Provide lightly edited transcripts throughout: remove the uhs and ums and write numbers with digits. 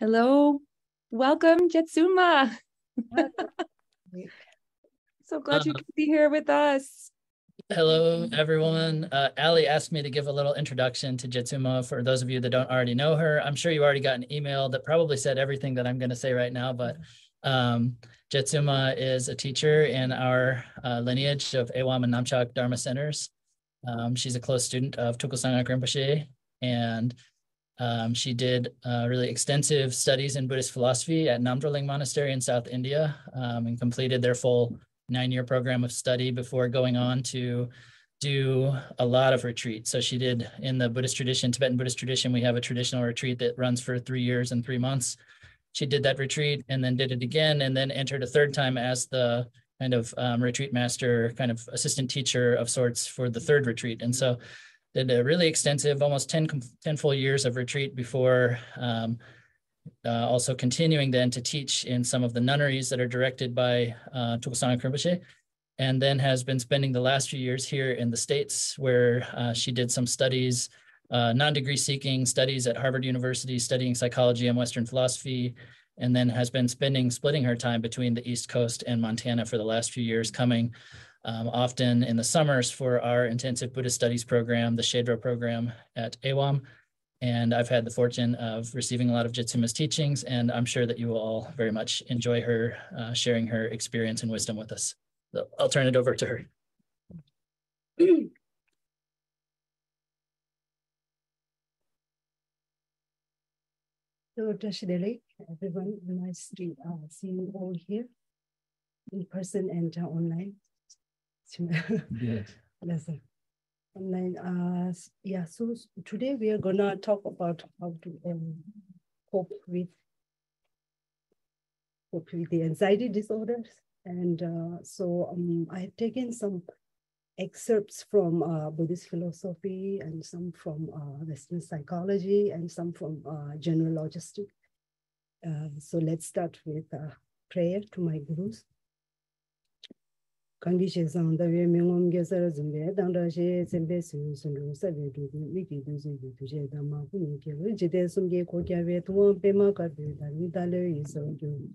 Hello, welcome, Jetsünma. So glad you could be here with us. Hello, everyone. Ali asked me to give a little introduction to Jetsünma for those of you that don't already know her. I'm sure you already got an email that probably said everything that I'm going to say right now, but Jetsünma is a teacher in our lineage of Ewam and Namchak Dharma centers. She's a close student of Tulku Sang-ngag Rinpoche, and she did really extensive studies in Buddhist philosophy at Ling Monastery in South India, and completed their full 9-year program of study before going on to do a lot of retreats. So she did, in the Buddhist tradition, Tibetan Buddhist tradition, we have a traditional retreat that runs for 3 years and 3 months. She did that retreat and then did it again, and then entered a third time as the kind of retreat master, kind of assistant teacher of sorts for the third retreat. And so did a really extensive, almost 10 full years of retreat before also continuing then to teach in some of the nunneries that are directed by Tulku Sang-ngag Rinpoche, and then has been spending the last few years here in the States, where she did some studies, non-degree seeking studies at Harvard University, studying psychology and Western philosophy, and then has been splitting her time between the East Coast and Montana for the last few years, coming often in the summers for our intensive Buddhist studies program, the Shedro program at Ewam. And I've had the fortune of receiving a lot of Jetsünma's teachings, and I'm sure that you will all very much enjoy her sharing her experience and wisdom with us. So I'll turn it over to her. So, Dashideli, everyone, nice to see you all here in person and online. Yes. Listen. Online, yeah, so today we are gonna talk about how to cope with the anxiety disorders. And so I have taken some excerpts from Buddhist philosophy, and some from Western psychology, and some from general logistics. So let's start with prayer to my gurus. Kangi Shesang the Mingom Gesar Zumbe, Dandashi, Zembe Sunu, Sabi, Wiki, Duzi, Dama, Jide Sumge, Kokia, Tuan, Pema, Kabi, Vidale is on you.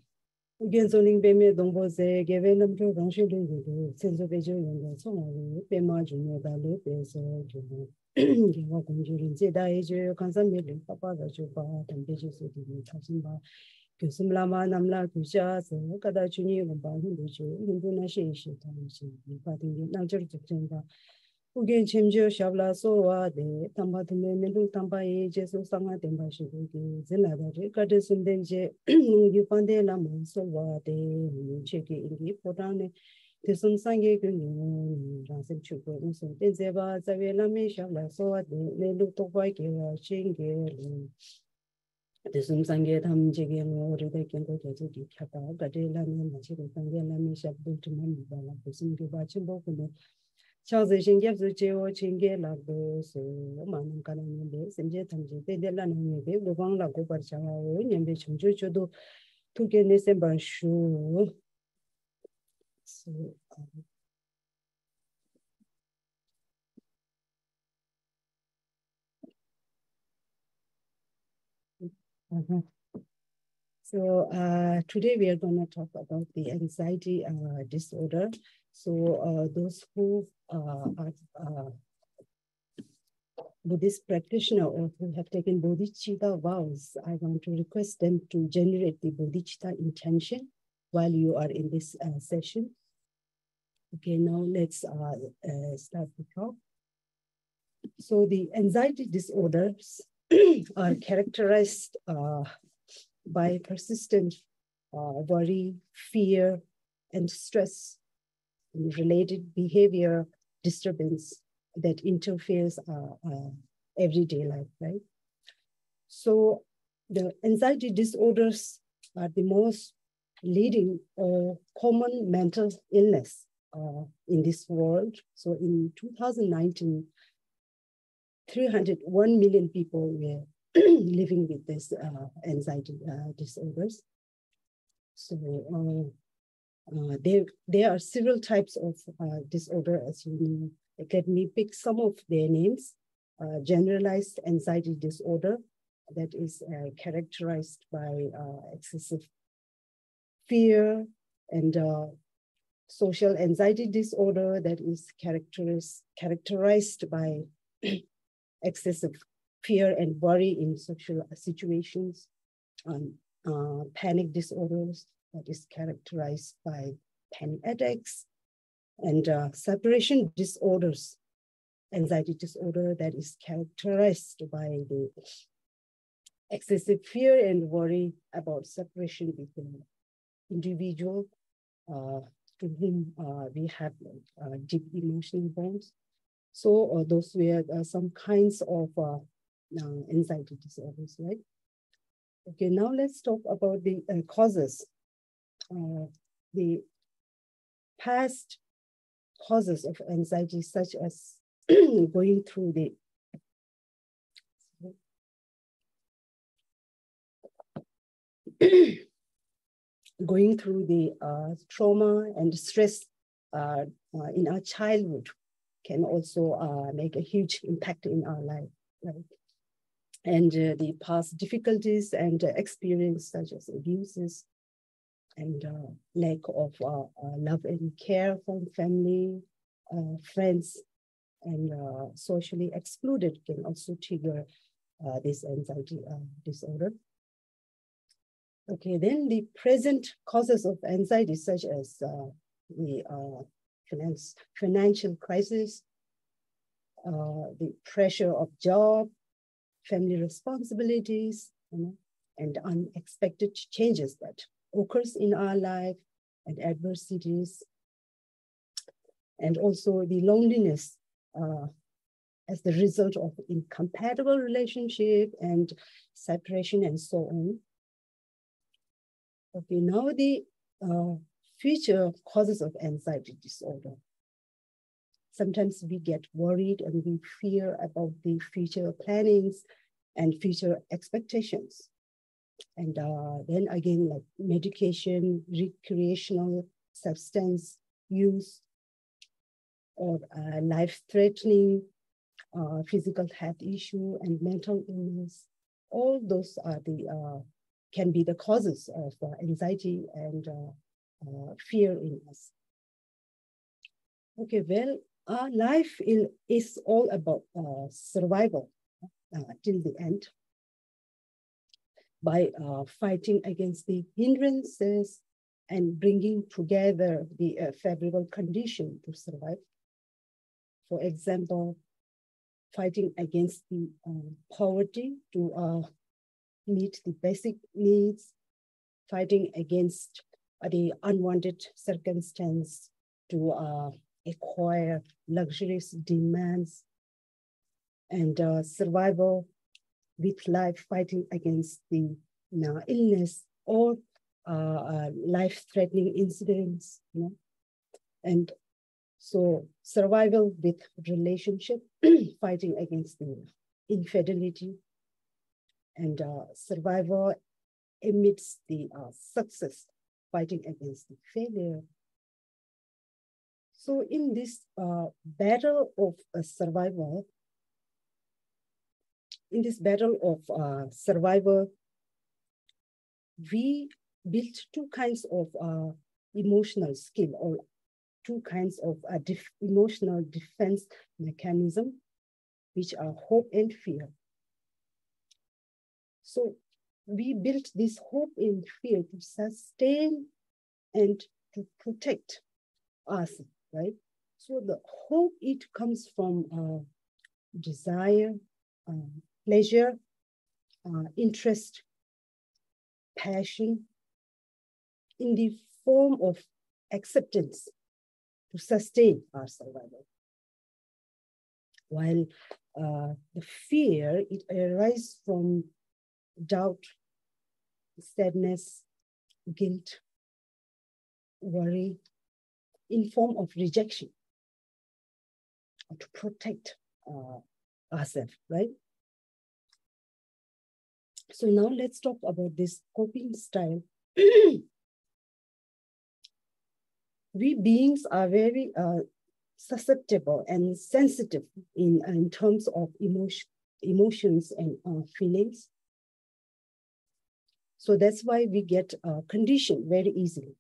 Again, zoning Beme, Domboze, given them to Ranshu, since the Bejo and the song, Pema, Junior, Dale, is walking during Zeda age, Kansamil, Papa, the Chupa, and Bejo City, Tasimba. Kusum lama namla kusha so kada chuni gomba hindu chu hindu na shi tamshi patin na jor chengba ugen chemjo shabla so wa de tamba thume mendu tamba ye jesu sanga temba shi ge zena da re kade sunden je yu pande la mo so wa de cheki ingi potane tesum sange ge ni rasim chu ko so tenze ba zawe la me shabla so wa de le lu to ba ge wa chinge Kusum Sang-ngag Rinpoche the Khandro Jetsudi Khata Gadela Machi Sang-ngag Lami Shabdu Tumam Bala Kusum Ge Bachim Bokuno Chauze Shingyap Zucheo Chinge Lagdo so Manam Kalam Be Semje Tamje De La Name Lubang La Go Parchawa Nyambe Chunju Chodo Tuke Nesemba Shu so So today we are going to talk about the anxiety disorder. So those who are Buddhist practitioner or who have taken bodhicitta vows, I want to request them to generate the bodhicitta intention while you are in this session. Okay, now let's start the talk. So the anxiety disorders are characterized by persistent worry, fear, and stress and related behavior disturbance that interferes everyday life, right? So the anxiety disorders are the most leading or common mental illness in this world. So in 2019, 301 million people were living with this anxiety disorders. So there are several types of disorder, as you know. Let me pick some of their names. Generalized anxiety disorder, that is characterized by excessive fear, and social anxiety disorder that is characterized by excessive fear and worry in social situations, panic disorders that is characterized by panic attacks, and separation disorders, anxiety disorder that is characterized by the excessive fear and worry about separation between individual to whom we have deep emotional bonds. So those were some kinds of anxiety disorders, right? Okay, now let's talk about the causes. The past causes of anxiety, such as going through the trauma and stress in our childhood, can also make a huge impact in our life, right? And the past difficulties and experience, such as abuses and lack of love and care from family, friends, and socially excluded, can also trigger this anxiety disorder. Okay, then the present causes of anxiety, such as the financial crisis, the pressure of job, family responsibilities, and unexpected changes that occurs in our life, and adversities, and also the loneliness as the result of incompatible relationship and separation and so on. Okay, now the future causes of anxiety disorder. Sometimes we get worried and we fear about the future plannings and future expectations. And then again, like medication, recreational substance use, or life-threatening physical health issue and mental illness. All those are the can be the causes of anxiety and fear in us. Okay, well, our life is all about survival till the end, by fighting against the hindrances and bringing together the favorable condition to survive. For example, fighting against the poverty to meet the basic needs, fighting against the unwanted circumstance to acquire luxurious demands, and survival with life, fighting against the illness or life-threatening incidents, and so survival with relationship, fighting against the infidelity, and survival amidst the success, fighting against the failure. So in this battle of survival, we built two kinds of emotional skill, or two kinds of emotional defense mechanism, which are hope and fear. So we built this hope and fear to sustain and to protect us, right? So the hope, it comes from desire, pleasure, interest, passion, in the form of acceptance to sustain our survival. While the fear, it arises from doubt, sadness, guilt, worry, in form of rejection, to protect ourselves, right? So now let's talk about this coping style. We beings are very susceptible and sensitive in terms of emotions and feelings. So that's why we get conditioned very easily.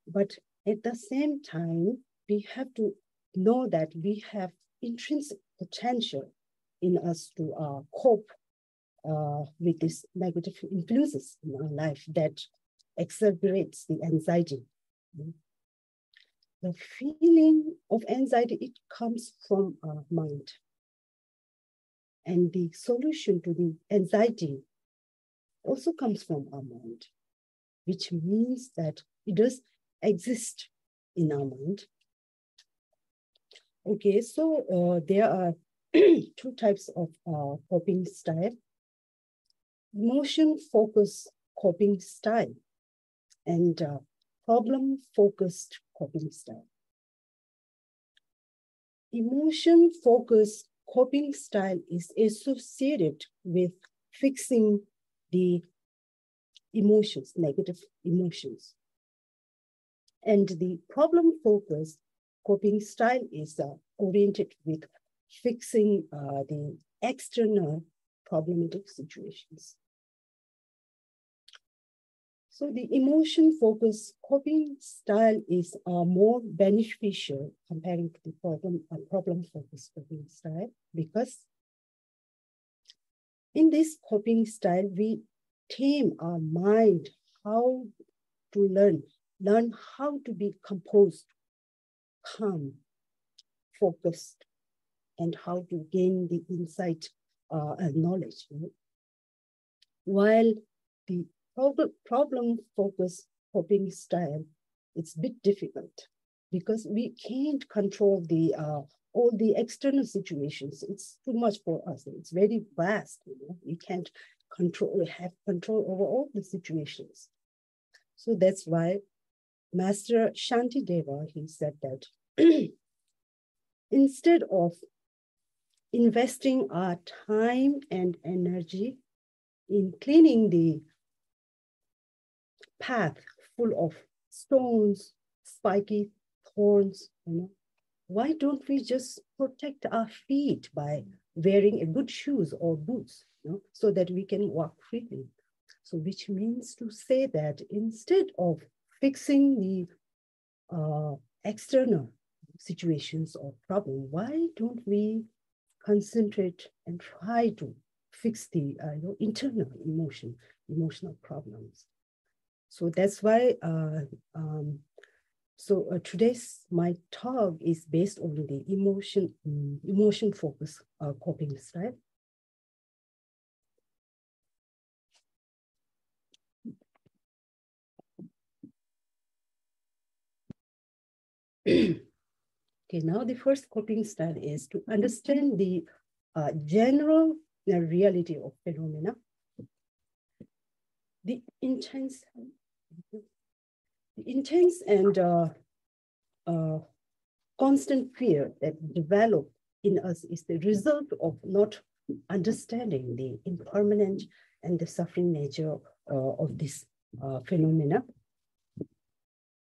But at the same time, we have to know that we have intrinsic potential in us to cope with these negative influences in our life that exacerbates the anxiety. The feeling of anxiety, it comes from our mind. And the solution to the anxiety also comes from our mind, which means that it does exist in our mind. Okay, so there are two types of coping style. Emotion-focused coping style and problem-focused coping style. Emotion-focused coping style is associated with fixing the emotions, negative emotions. And the problem-focused coping style is oriented with fixing the external problematic situations. So the emotion-focused coping style is more beneficial comparing to the problem-focused coping style, because in this coping style, we tame our mind how to learn how to be composed, calm, focused, and how to gain the insight and knowledge. While the problem-focused coping style, it's a bit difficult because we can't control the all the external situations. It's too much for us. It's very vast. We can't have control over all the situations. So that's why Master Shantideva, he said that instead of investing our time and energy in cleaning the path full of stones, spiky thorns, why don't we just protect our feet by wearing a good shoes or boots, so that we can walk freely? So which means to say that instead of fixing the external situations or problem, why don't we concentrate and try to fix the internal emotional problems? So that's why today's my talk is based on the emotion focused coping style. Okay, now the first coping style is to understand the general reality of phenomena. The intense and constant fear that develop in us is the result of not understanding the impermanent and the suffering nature of this phenomena.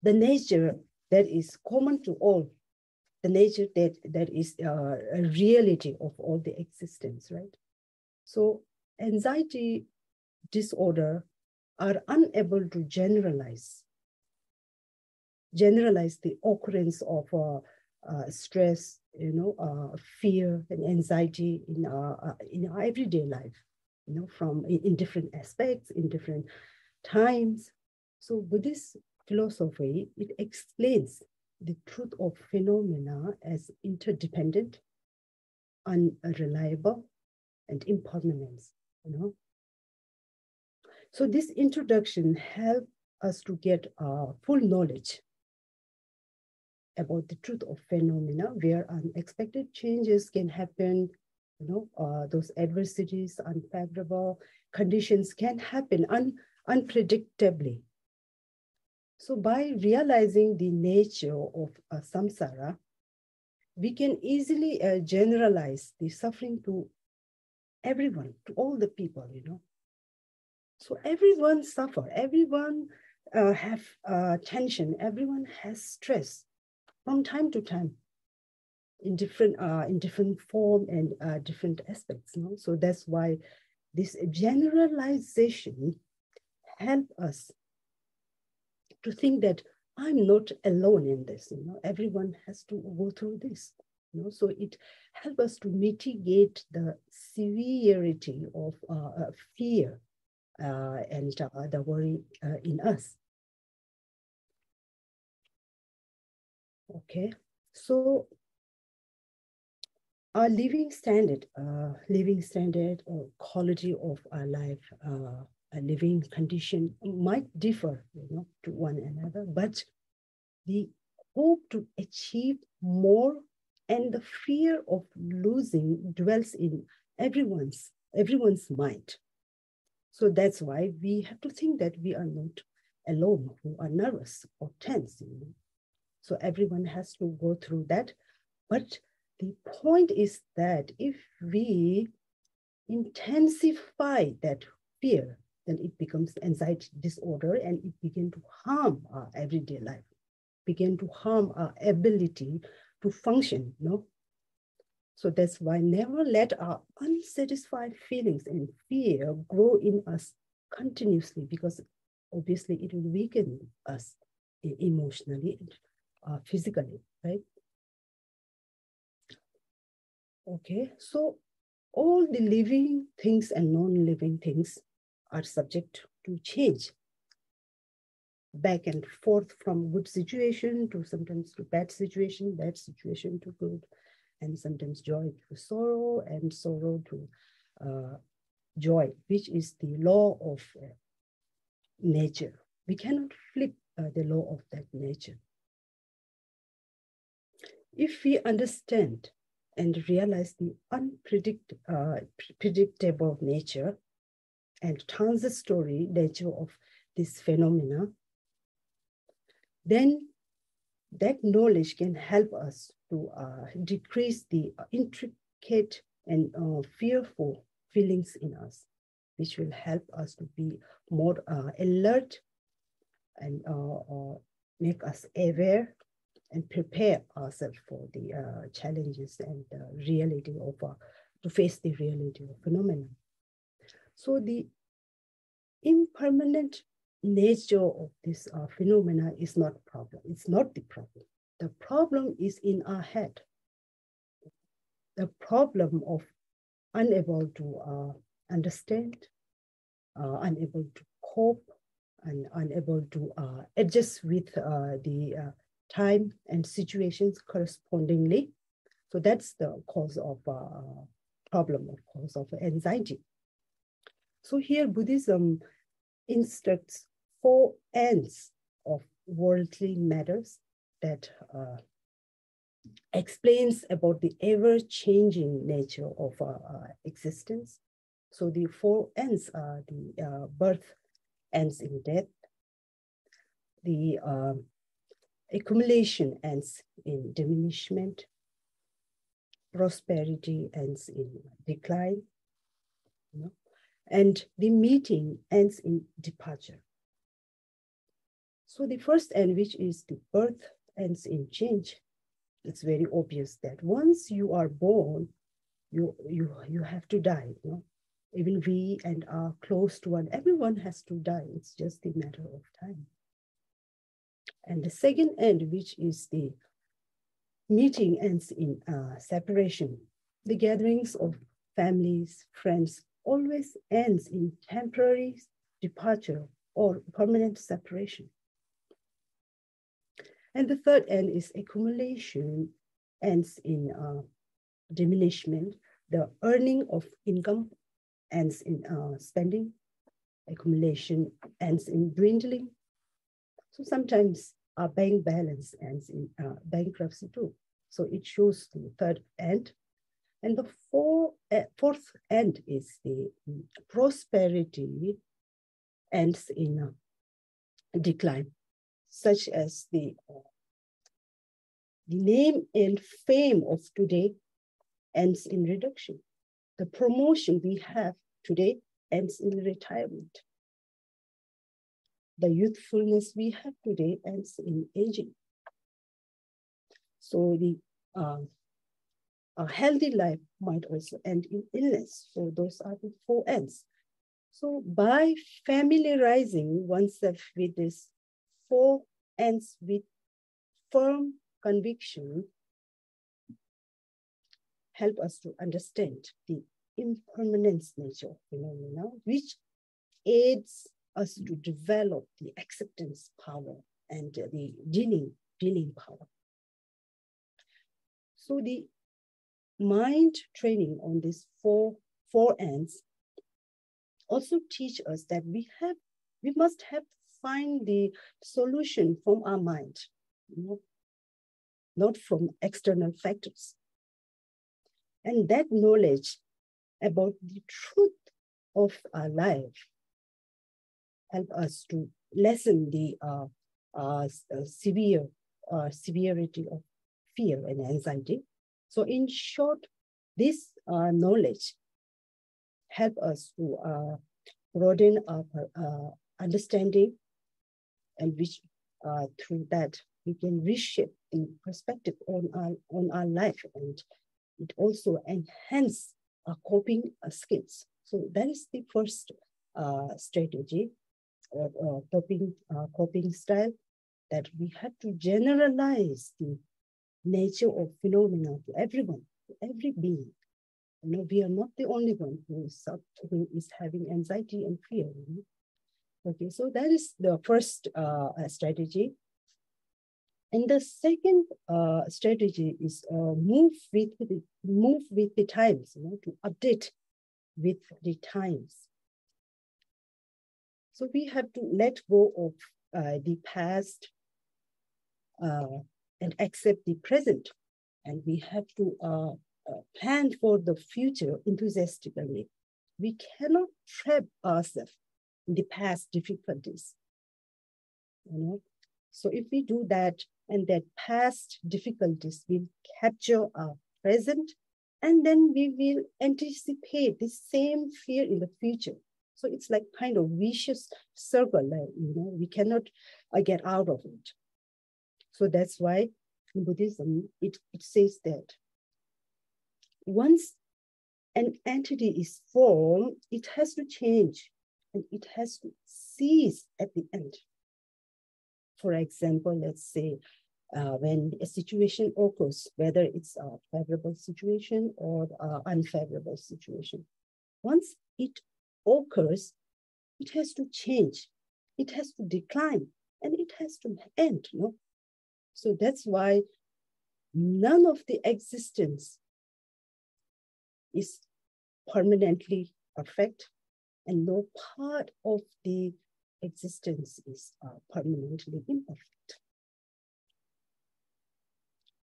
The nature that is common to all, the nature that is a reality of all the existence, right? So anxiety disorder are unable to generalize the occurrence of stress, fear and anxiety in our everyday life, from in different aspects, in different times. So Buddhist philosophy, it explains the truth of phenomena as interdependent, unreliable, and impermanence, So this introduction helps us to get full knowledge about the truth of phenomena, where unexpected changes can happen, those adversities, unfavorable conditions can happen unpredictably. So by realizing the nature of samsara, we can easily generalize the suffering to everyone, to all the people, So everyone suffer, everyone have tension, everyone has stress from time to time in different form and different aspects. So that's why this generalization help us to think that I'm not alone in this, everyone has to go through this, so it helps us to mitigate the severity of fear and the worry in us. Okay, so our living standard or quality of our life, a living condition might differ, to one another, but the hope to achieve more and the fear of losing dwells in everyone's mind. So that's why we have to think that we are not alone who are nervous or tense. So everyone has to go through that. But the point is that if we intensify that fear, then it becomes anxiety disorder and it begins to harm our everyday life, begin to harm our ability to function, So that's why never let our unsatisfied feelings and fear grow in us continuously, because obviously it will weaken us emotionally and physically, right? Okay, so all the living things and non-living things are subject to change, back and forth from good situation to sometimes to bad situation to good, and sometimes joy to sorrow and sorrow to joy, which is the law of nature. We cannot flip the law of that nature. If we understand and realize the unpredictable nature and transitory nature of this phenomena, then that knowledge can help us to decrease the intricate and fearful feelings in us, which will help us to be more alert and make us aware and prepare ourselves for the challenges and reality of, to face the reality of phenomena. So the impermanent nature of this phenomena is not a problem. It's not the problem. The problem is in our head. The problem of unable to understand, unable to cope, and unable to adjust with the time and situations correspondingly. So that's the cause of problem, of cause of anxiety. So here Buddhism instructs 4 ends of worldly matters that explains about the ever-changing nature of existence. So the 4 ends are the birth ends in death, the accumulation ends in diminishment, prosperity ends in decline, and the meeting ends in departure. So the first end, which is the birth ends in change, it's very obvious that once you are born, you have to die. Even we and our close to one, everyone has to die. It's just a matter of time. And the second end, which is the meeting ends in separation. The gatherings of families, friends, always ends in temporary departure or permanent separation. And the third end is accumulation ends in diminishment. The earning of income ends in spending. Accumulation ends in dwindling. So sometimes our bank balance ends in bankruptcy too. So it shows the third end. And the fourth end is the prosperity ends in decline, such as the name and fame of today ends in reduction. The promotion we have today ends in retirement. The youthfulness we have today ends in aging. So the a healthy life might also end in illness. So those are the 4 ends. So by familiarizing oneself with these 4 ends with firm conviction, help us to understand the impermanence nature of phenomena, which aids us to develop the acceptance power and the dealing power. So the mind training on these four ends also teach us that we must have find the solution from our mind, not from external factors. And that knowledge about the truth of our life help us to lessen the severity of fear and anxiety. So in short, this knowledge help us to broaden our understanding, and which through that we can reshape the perspective on our life, and it also enhance our coping skills. So that is the first strategy or coping style, that we have to generalize the nature of phenomena to everyone, to every being. We are not the only one who is having anxiety and fear. Okay, so that is the first strategy. And the second strategy is move with the times, to update with the times. So we have to let go of the past and accept the present, and we have to plan for the future enthusiastically. We cannot trap ourselves in the past difficulties. So if we do that, and that past difficulties will capture our present, and then we will anticipate the same fear in the future. So it's like kind of vicious circle, we cannot get out of it. So that's why in Buddhism, it says that once an entity is formed, it has to change, and it has to cease at the end. For example, let's say when a situation occurs, whether it's a favorable situation or unfavorable situation, once it occurs, it has to change, it has to decline, and it has to end. So that's why none of the existence is permanently perfect, and no part of the existence is permanently imperfect.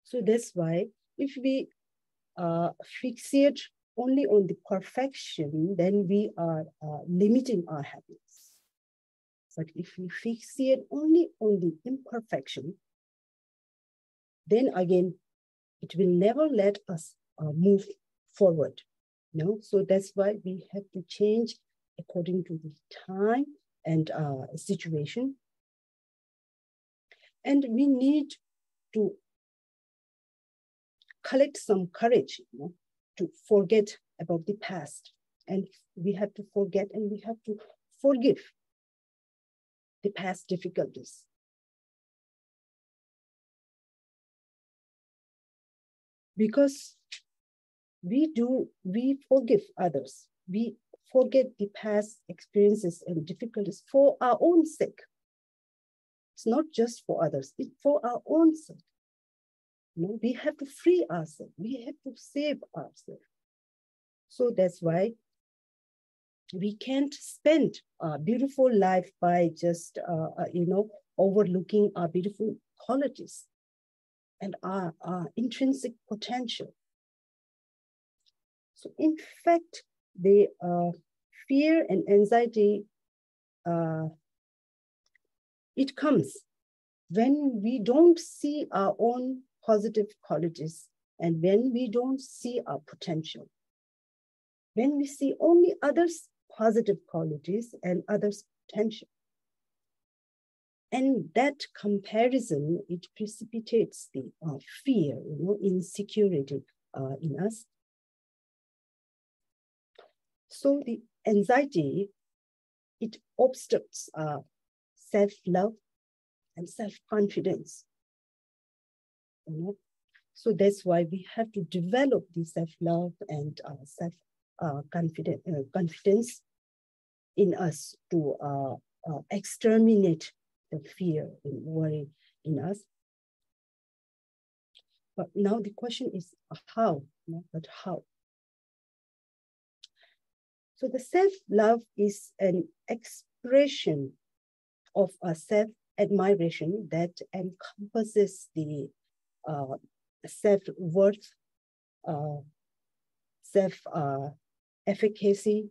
So that's why if we fixate only on the perfection, then we are limiting our happiness. But if we fixate only on the imperfection, then again, it will never let us move forward. So that's why we have to change according to the time and situation. And we need to collect some courage, to forget about the past. And we have to forget, and we have to forgive the past difficulties. Because we forgive others. We forget the past experiences and difficulties for our own sake. It's not just for others, it's for our own sake. We have to free ourselves. We have to save ourselves. So that's why we can't spend a beautiful life by just, overlooking our beautiful qualities and our intrinsic potential. So in fact, the fear and anxiety, it comes when we don't see our own positive qualities, and when we don't see our potential. When we see only others' positive qualities and others' potential. And that comparison, it precipitates the fear, insecurity, in us. So the anxiety, it obstructs self-love and self-confidence. You know? So that's why we have to develop the self-love and confidence in us to exterminate the fear and worry in us. But now the question is how, but how? So the self-love is an expression of a self-admiration that encompasses the self-worth, self-efficacy,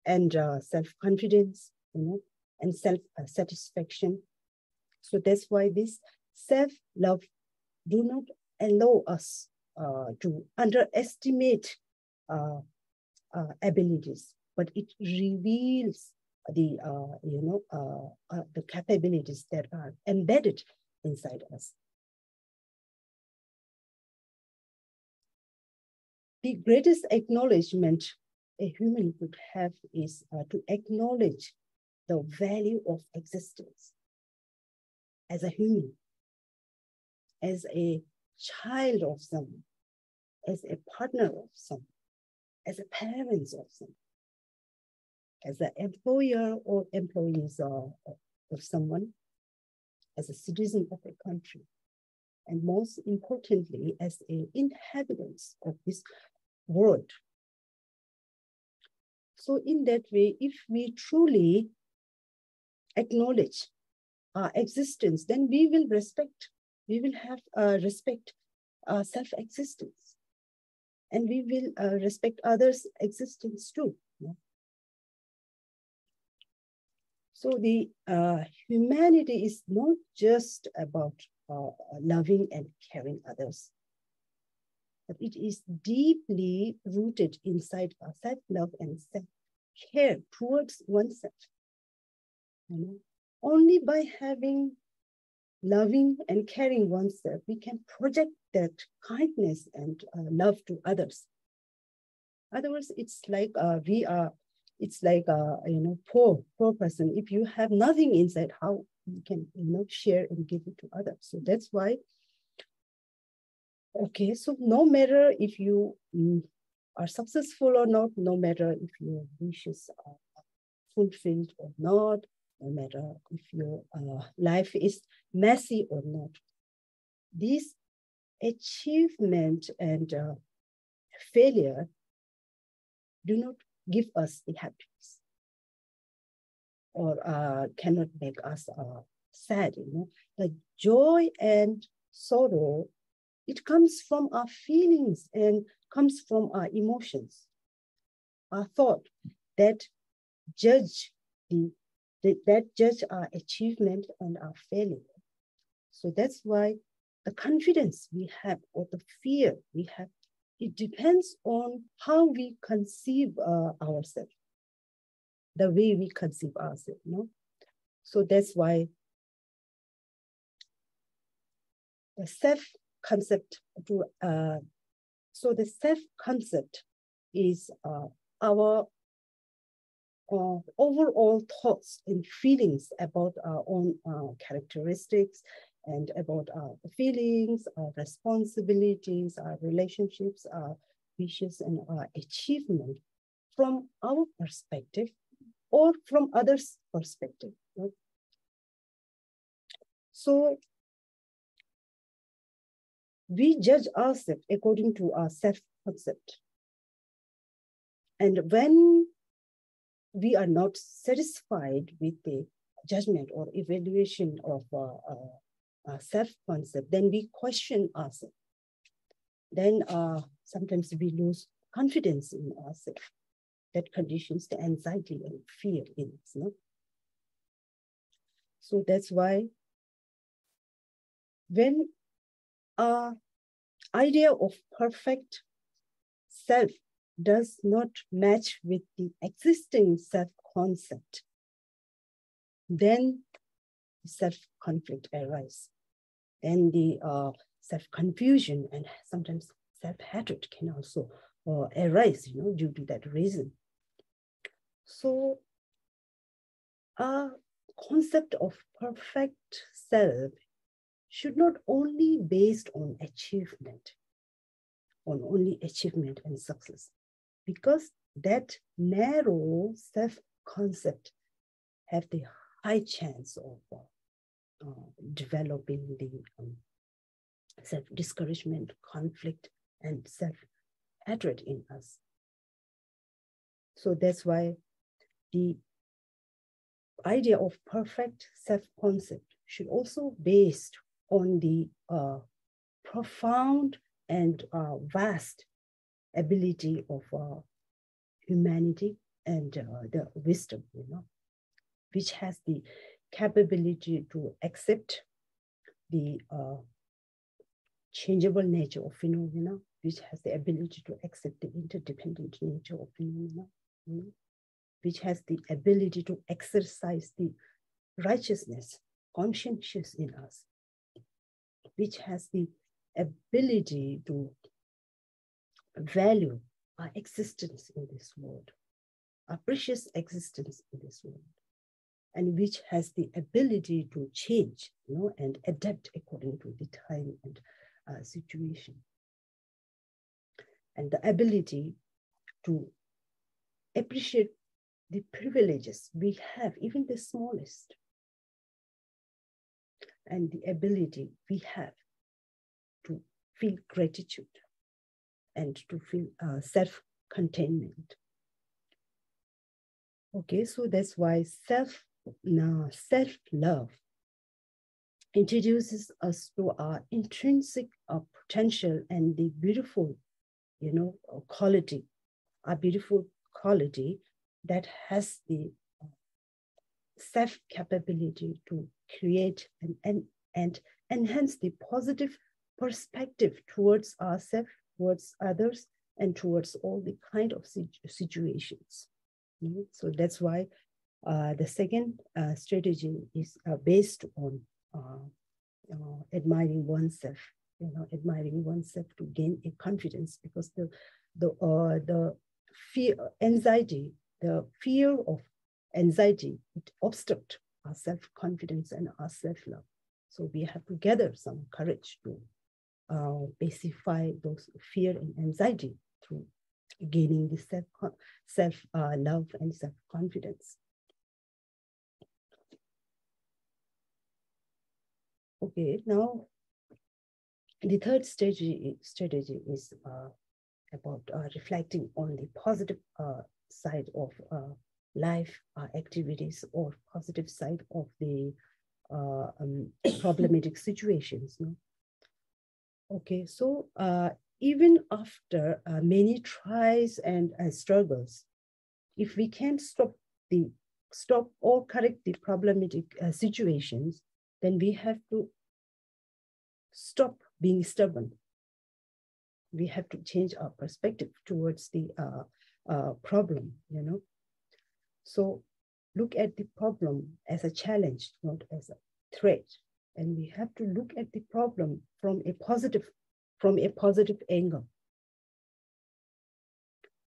and self-confidence, and self-satisfaction. So that's why this self-love do not allow us to underestimate abilities, but it reveals the capabilities that are embedded inside us. The greatest acknowledgement a human could have is to acknowledge the value of existence as a human, as a child of someone, as a partner of someone, as a parent of someone, as an employer or employees of someone, as a citizen of a country, and most importantly, as an inhabitant of this world. So in that way, if we truly acknowledge our existence, then we will have respect self-existence, and we will respect others' existence too. So the humanity is not just about loving and caring others, but it is deeply rooted inside our self-love and self-care towards oneself. Only by having loving and caring oneself, we can project that kindness and love to others. Otherwise, it's like poor person. If you have nothing inside, how you can share and give it to others? So that's why. Okay, so no matter if you are successful or not, no matter if your wishes are fulfilled or not, no matter if your life is messy or not, this achievement and failure do not give us the happiness or cannot make us sad. The joy and sorrow, it comes from our feelings and comes from our emotions, our thought that judge our achievement and our failure. So that's why the confidence we have or the fear we have, it depends on how we conceive ourselves, the way we conceive ourselves. So that's why the self-concept the self-concept is our overall thoughts and feelings about our own characteristics and about our feelings, our responsibilities, our relationships, our wishes, and our achievement from our perspective or from others' perspective. So we judge ourselves according to our self-concept. And when we are not satisfied with the judgment or evaluation of our self-concept, then we question ourselves. Then sometimes we lose confidence in ourselves. That conditions the anxiety and fear in us. So that's why when our idea of perfect self does not match with the existing self-concept, then self-conflict arises. Then the self-confusion and sometimes self-hatred can also arise, due to that reason. So our concept of perfect self should not only based on achievement, and success, because that narrow self-concept have the high chance of developing the self-discouragement, conflict, and self-hatred in us. So that's why the idea of perfect self-concept should also be based on the profound and vast ability of humanity and the wisdom, which has the capability to accept the changeable nature of phenomena, which has the ability to accept the interdependent nature of phenomena, which has the ability to exercise the righteousness, conscientious in us, which has the ability to value our existence in this world, our precious existence in this world, and which has the ability to change, and adapt according to the time and situation, and the ability to appreciate the privileges we have, even the smallest, and the ability we have to feel gratitude and to feel self-containment. Okay, so that's why self-love introduces us to our intrinsic potential and the beautiful, quality, a beautiful quality that has the self-capability to create and enhance the positive perspective towards ourselves, towards others, and towards all the kind of situations. So that's why the second strategy is based on admiring oneself, admiring oneself to gain a confidence, because the fear of anxiety, it obstructs our self-confidence and our self-love. So we have to gather some courage to pacify those fear and anxiety through gaining the self-love and self-confidence. Okay, now the third strategy is about reflecting on the positive side of life activities, or positive side of the problematic situations. Okay, so even after many tries and struggles, if we can stop or correct the problematic situations, then we have to stop being stubborn. We have to change our perspective towards the problem, So look at the problem as a challenge, not as a threat. And we have to look at the problem from a positive angle.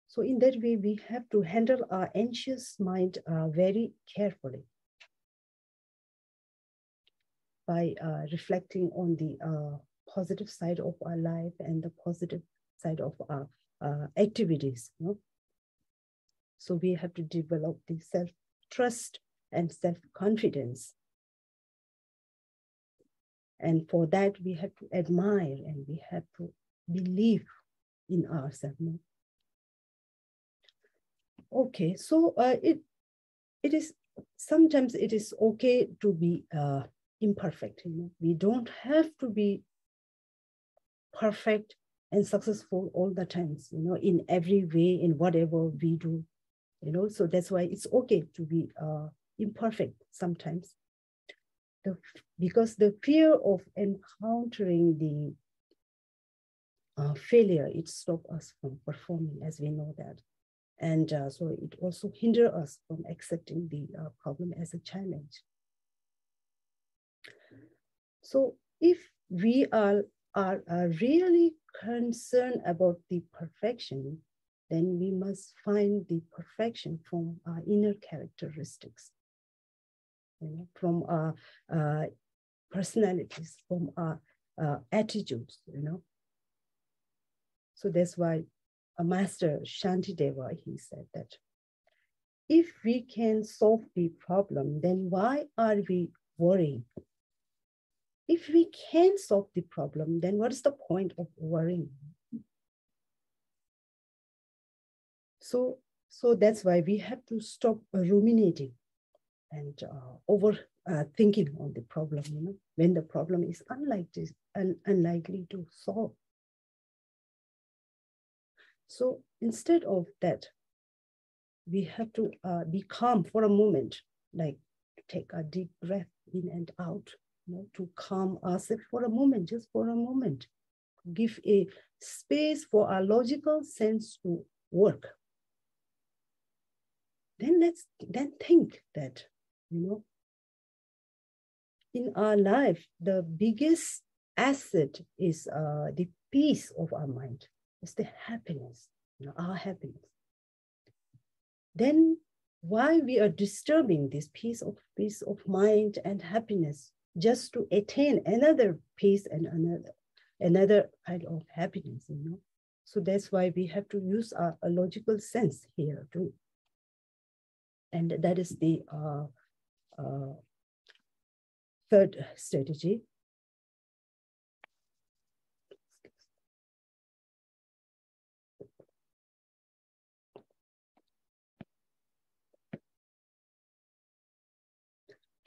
So in that way, we have to handle our anxious mind very carefully by reflecting on the positive side of our life and the positive side of our activities. So we have to develop the self-trust and self-confidence. And for that, we have to admire and we have to believe in ourselves. Okay, so sometimes it is okay to be imperfect. We don't have to be perfect and successful all the times, in every way, in whatever we do, So that's why it's okay to be imperfect sometimes. Because the fear of encountering the failure, it stops us from performing, as we know that. And so it also hinders us from accepting the problem as a challenge. So if we are really concerned about the perfection, then we must find the perfection from our inner characteristics, from our personalities, from our attitudes, So that's why a master, Shantideva, he said that if we can solve the problem, then why are we worrying? If we can solve the problem, then what is the point of worrying? So that's why we have to stop ruminating and thinking on the problem, when the problem is unlikely to solve. So instead of that, we have to be calm for a moment, like take a deep breath in and out, to calm ourselves for a moment, just for a moment. Give a space for our logical sense to work. Then let's think that, in our life, the biggest asset is the peace of our mind. It's the happiness, our happiness. Then why we are disturbing this peace of mind and happiness just to attain another peace and another kind of happiness, So that's why we have to use a logical sense here too. And that is the third strategy.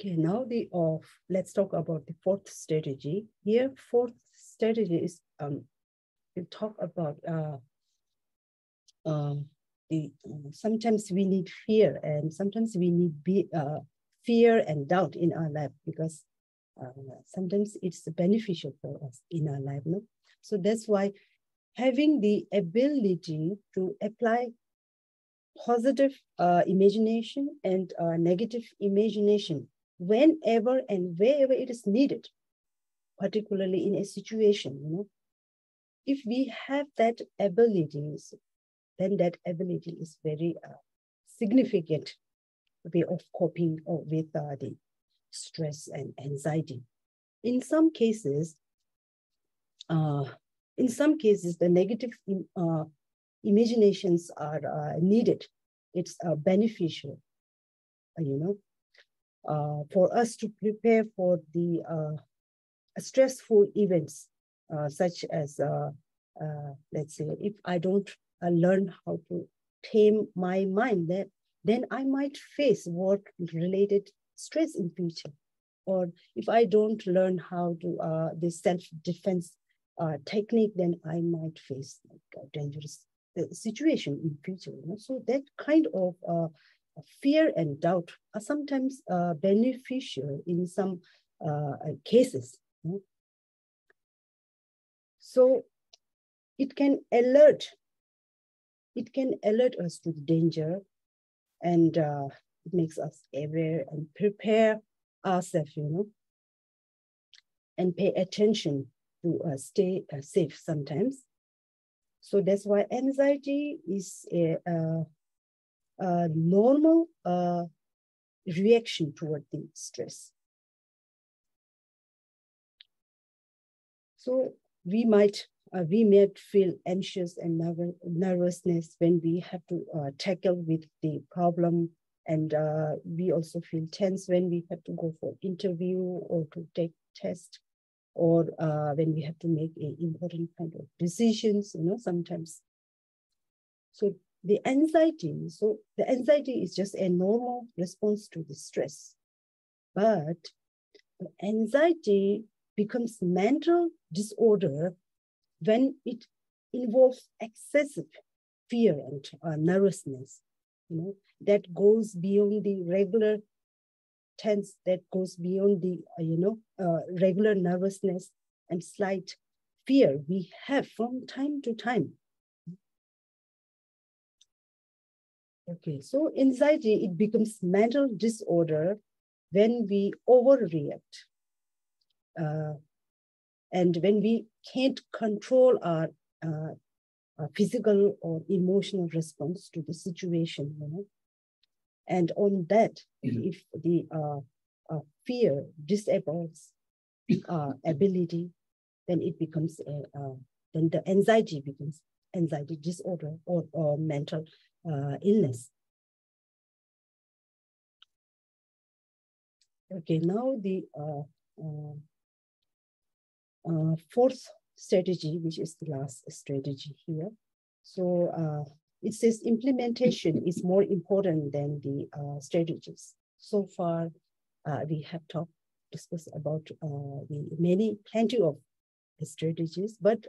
Okay, now let's talk about the fourth strategy. Here, fourth strategy is we talk about sometimes we need fear, and sometimes we need fear and doubt in our life, because sometimes it's beneficial for us in our life. No? So that's why having the ability to apply positive imagination and negative imagination whenever and wherever it is needed, particularly in a situation, if we have that ability, then that ability is very significant way of coping with the stress and anxiety. In some cases, the negative imaginations are needed. It's beneficial, for us to prepare for the stressful events, such as, let's say, if I don't learn how to tame my mind, then I might face work-related stress in future. Or if I don't learn how to the self-defense technique, then I might face a dangerous situation in future. So that kind of fear and doubt are sometimes beneficial in some cases. So it can alert us to the danger, and it makes us aware and prepare ourselves, and pay attention to stay safe sometimes. So that's why anxiety is a normal reaction toward the stress. So we might feel anxious and nervousness when we have to tackle with the problem, and we also feel tense when we have to go for interview or to take test, or when we have to make an important kind of decisions, sometimes. So the anxiety is just a normal response to the stress, but the anxiety becomes mental disorder when it involves excessive fear and nervousness, that goes beyond the regular tense, that goes beyond the, regular nervousness and slight fear we have from time to time. Okay, so anxiety, it becomes mental disorder when we overreact And when we can't control our physical or emotional response to the situation, and on that, if the fear disables ability, then it becomes then the anxiety becomes anxiety disorder or mental illness. Okay, now the fourth strategy, which is the last strategy here. So it says implementation is more important than the strategies. So far, we have discussed about the plenty of strategies, but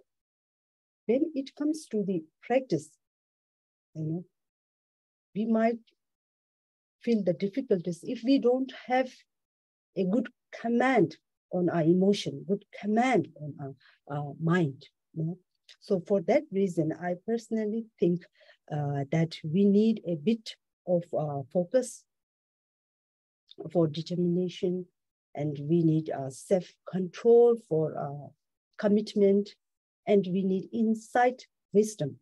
when it comes to the practice, we might feel the difficulties if we don't have a good command on our emotion, good command on our mind. So for that reason, I personally think that we need a bit of focus for determination, and we need self-control for commitment, and we need insight, wisdom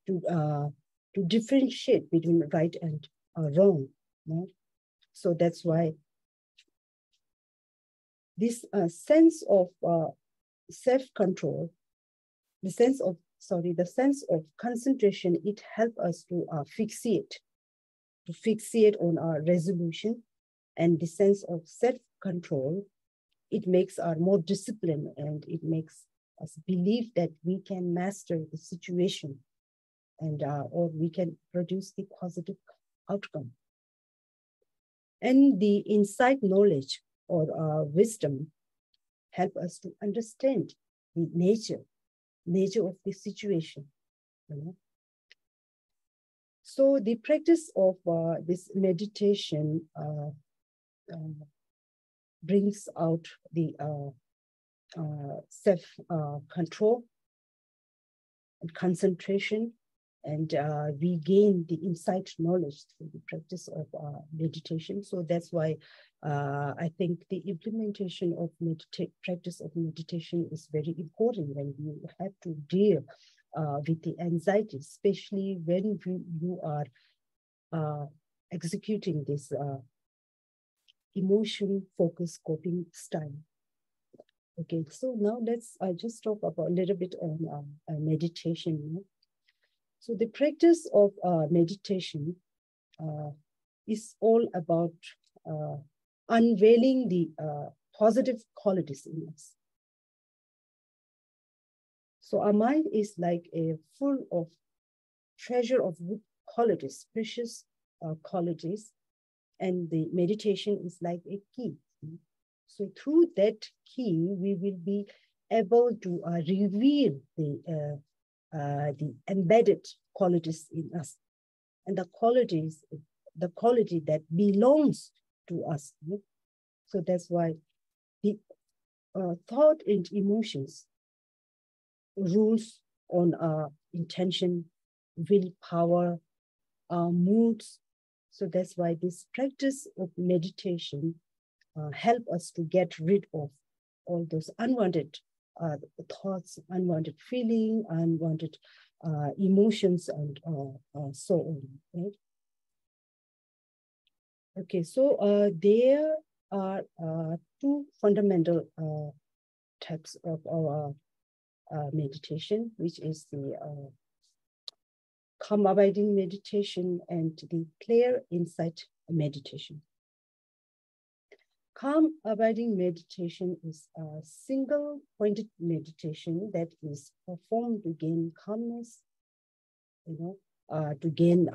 to differentiate between right and wrong. So that's why this sense of self-control, the sense of concentration, it helps us to fixate on our resolution, and the sense of self-control, it makes us more disciplined, and it makes us believe that we can master the situation, and or we can produce the positive outcome. And the insight knowledge or wisdom help us to understand the nature of the situation. So the practice of this meditation brings out the self-control and concentration, and we gain the insight knowledge through the practice of meditation. So that's why I think the implementation of practice of meditation is very important when you have to deal with the anxiety, especially when you are executing this emotion-focused coping style. Okay, so now let's just talk about a little bit on meditation. So the practice of meditation is all about unveiling the positive qualities in us. So our mind is like full of treasure of good qualities, precious qualities, and the meditation is like a key. So through that key, we will be able to reveal the embedded qualities in us, and the quality that belongs to us. So that's why the thought and emotions rules on our intention, willpower, our moods. So that's why this practice of meditation help us to get rid of all those unwanted thoughts, unwanted feeling, unwanted emotions, and so on. Right? Okay, so there are two fundamental types of our meditation, which is the calm abiding meditation and the clear insight meditation. Calm abiding meditation is a single pointed meditation that is performed to gain calmness, to gain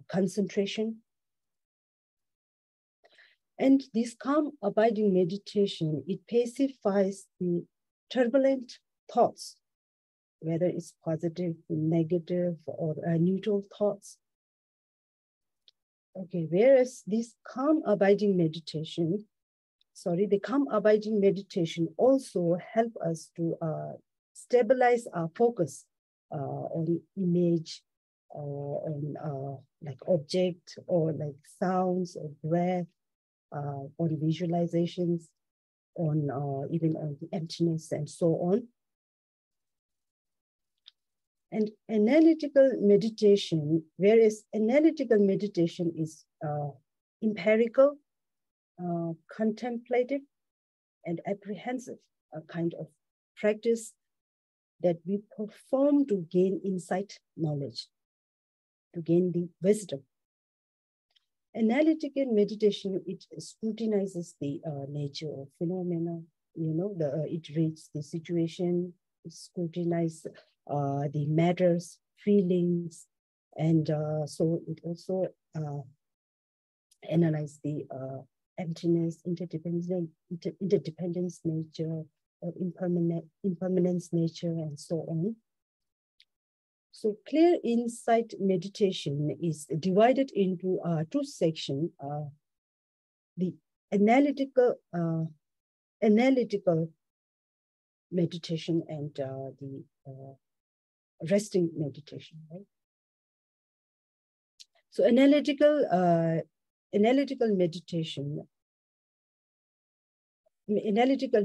concentration. And this calm abiding meditation, it pacifies the turbulent thoughts, whether it's positive, negative, or neutral thoughts. Okay, whereas this calm abiding meditation, the calm abiding meditation also help us to stabilize our focus on image, on like object, or like sounds or breath, on visualizations. on even on the emptiness and so on. And analytical meditation, whereas analytical meditation is empirical, contemplative, and apprehensive, a kind of practice that we perform to gain insight, knowledge, to gain the wisdom. Analytical meditation, it scrutinizes the nature of phenomena, it reads the situation, it scrutinizes the matters, feelings, and so it also analyzes the emptiness, interdependence nature, impermanence nature, and so on. So clear insight meditation is divided into two sections, the analytical meditation and the resting meditation, right? So analytical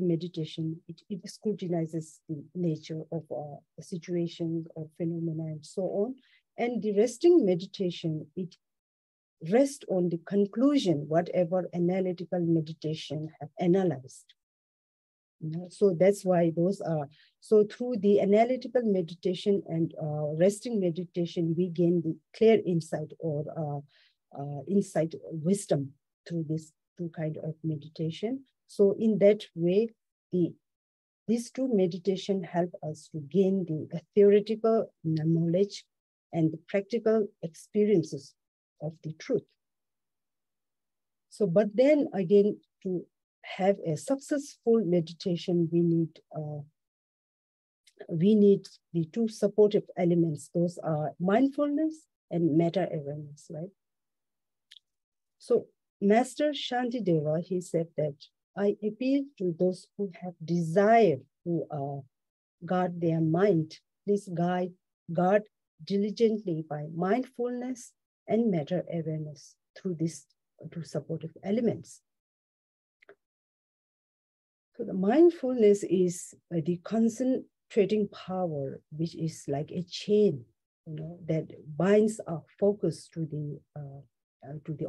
meditation, it scrutinizes the nature of the situation or phenomena and so on. And the resting meditation, it rests on the conclusion, whatever analytical meditation have analyzed. So that's why those are, so through the analytical meditation and resting meditation, we gain the clear insight or insight wisdom through this two kind of meditation. So in that way, these two meditation help us to gain the theoretical knowledge and the practical experiences of the truth. So, but then again, to have a successful meditation, we need the two supportive elements. Those are mindfulness and meta-awareness, right? So Master Shantideva, he said that, I appeal to those who have desire to guard their mind. Please guard diligently by mindfulness and meta-awareness through these two supportive elements. So the mindfulness is the concentrating power, which is like a chain, that binds our focus to the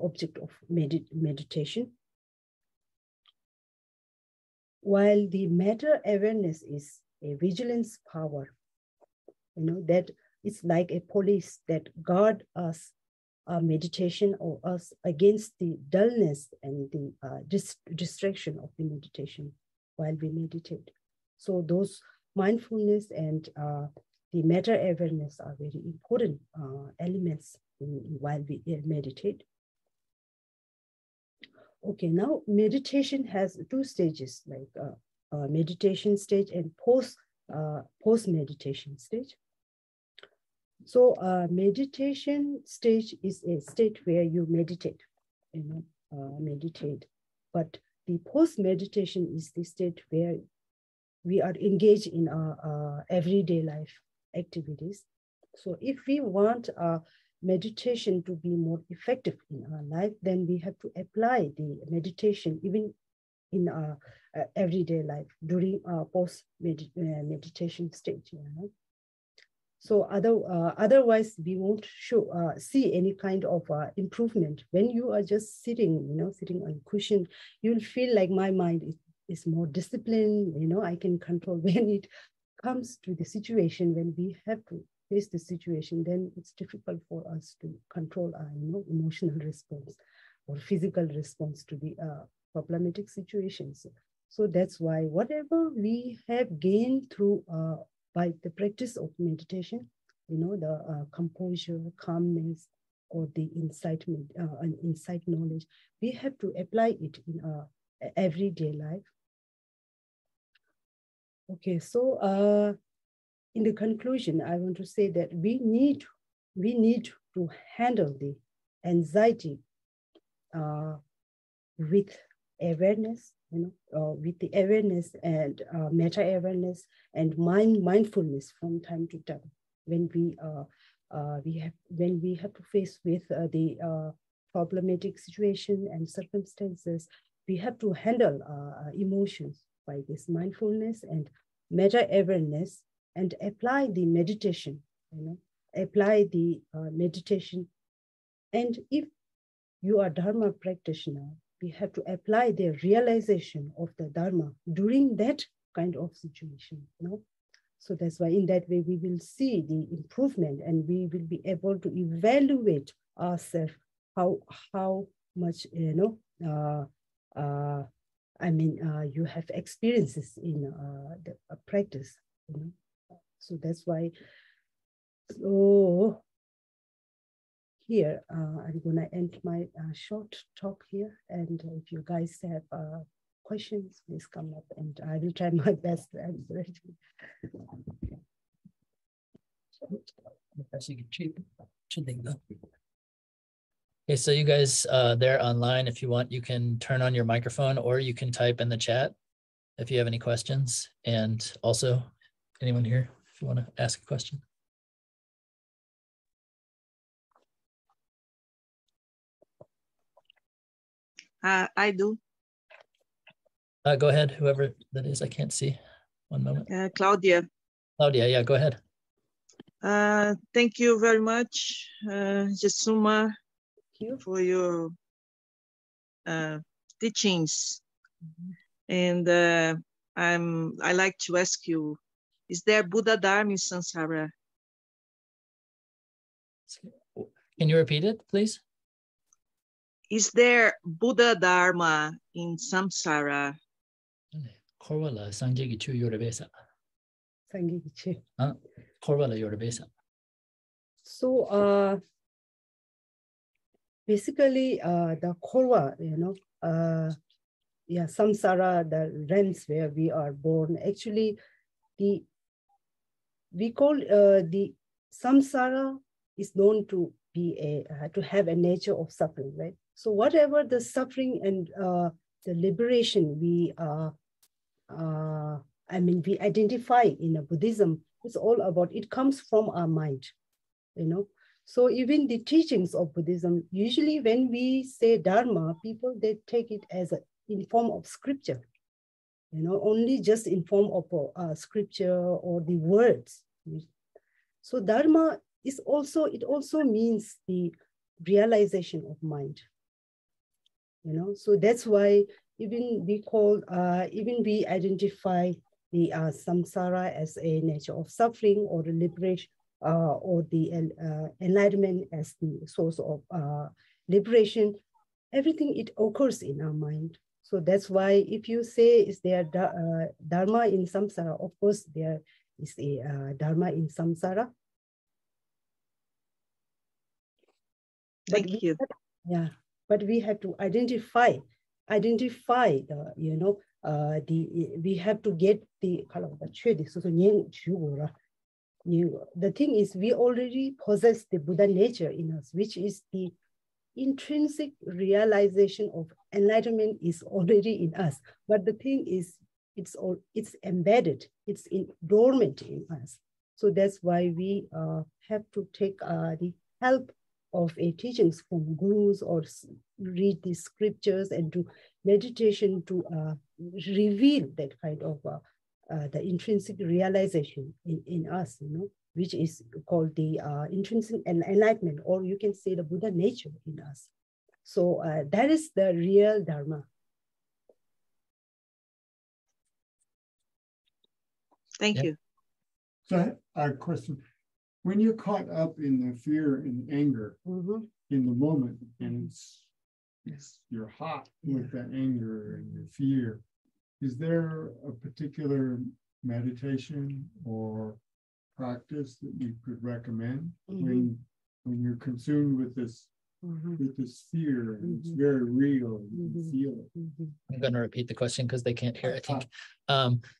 object of meditation. While the meta-awareness is a vigilance power, that it's like a police that guard us, our meditation, or us against the dullness and the distraction of the meditation while we meditate. So those mindfulness and the meta-awareness are very important elements while we meditate. Okay, now meditation has two stages, like meditation stage and post-meditation stage. So meditation stage is a state where you meditate, But the post-meditation is the state where we are engaged in our everyday life activities. So if we want meditation to be more effective in our life, then we have to apply the meditation even in our everyday life during our post-meditation stage. So otherwise, we won't see any kind of improvement. When you are just sitting, sitting on a cushion, you'll feel like my mind is more disciplined. I can control. When it comes to the situation, when we have to face the situation, then it's difficult for us to control our emotional response or physical response to the problematic situations. So that's why whatever we have gained through by the practice of meditation, the composure, calmness, or the insight knowledge, we have to apply it in our everyday life. Okay, so in the conclusion, I want to say that we need to handle the anxiety with awareness, with the awareness and meta-awareness and mindfulness from time to time. When we have to face with the problematic situation and circumstances, we have to handle emotions by this mindfulness and meta awareness and apply the meditation, apply the meditation. And if you are Dharma practitioner, we have to apply the realization of the Dharma during that kind of situation. So that's why in that way we will see the improvement and we will be able to evaluate ourselves how much you have experiences in the practice. So that's why. So here I'm gonna end my short talk here, and if you guys have questions, please come up, and I will try my best to answer it. Okay, so you guys there online, if you want, you can turn on your microphone or you can type in the chat if you have any questions. And also, anyone here, if you want to ask a question. I do. Go ahead, whoever that is, I can't see. One moment. Claudia. Claudia, yeah, go ahead. Thank you very much, Jetsünma, for your teachings. And I like to ask you, is there Buddha Dharma in samsara? Can you repeat it, please? Is there Buddha Dharma in samsara? Korwala sanjegi chu yorabesa. Korwala yorabesa. So basically the korwa, samsara, the realms where we are born, actually we call the samsara is known to be to have a nature of suffering, right? So whatever the suffering and the liberation we we identify in Buddhism, it's all about, it comes from our mind, So even the teachings of Buddhism, usually when we say Dharma, people, they take it as in form of scripture, only just in form of scripture or the words. So Dharma is also, it also means the realization of mind, So that's why even we call, even we identify the samsara as a nature of suffering or the liberation, or the enlightenment as the source of liberation. Everything, it occurs in our mind. So that's why if you say, is there dharma in samsara, of course there is a dharma in samsara. Thank you. Yeah, but we have to identify the, we have to get the the thing is, we already possess the Buddha nature in us, which is the intrinsic realization of enlightenment is already in us. But the thing is, it's embedded, it's dormant in us. So that's why we have to take the help of teachings from gurus or read the scriptures and do meditation to reveal that kind of the intrinsic realization in us, which is called the intrinsic enlightenment, or you can say the Buddha nature in us. So that is the real Dharma. Thank you. So I have a question. When you're caught up in the fear and anger in the moment, and you're hot with that anger and your fear, is there a particular meditation or practice that you could recommend when you're consumed with this fear and it's very real, you can feel it? I'm going to repeat the question because they can't hear, I think.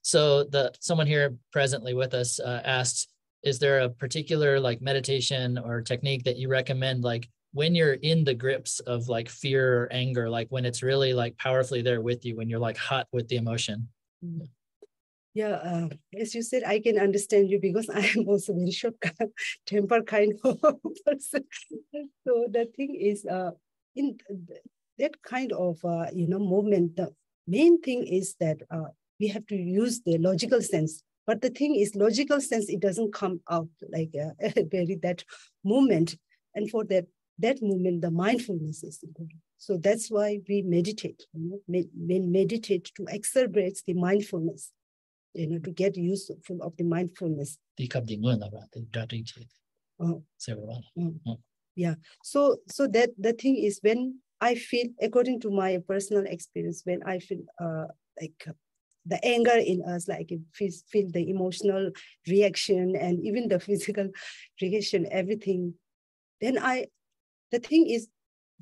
So someone here presently with us asked, is there a particular meditation or technique that you recommend, when you're in the grips of fear or anger, when it's really powerfully there with you, when you're hot with the emotion? Yeah, as you said, I can understand you because I am also very short temper kind of person. So the thing is, that kind of movement, the main thing is that we have to use the logical sense. But the thing is, logical sense, it doesn't come out like that movement. And for that movement, the mindfulness is important. So that's why we meditate. Meditate to exacerbate the mindfulness. To get useful of the mindfulness. Yeah. So that the thing is, when I feel, according to my personal experience, when I feel like the anger in us, like feel the emotional reaction and even the physical reaction, everything, then the thing is,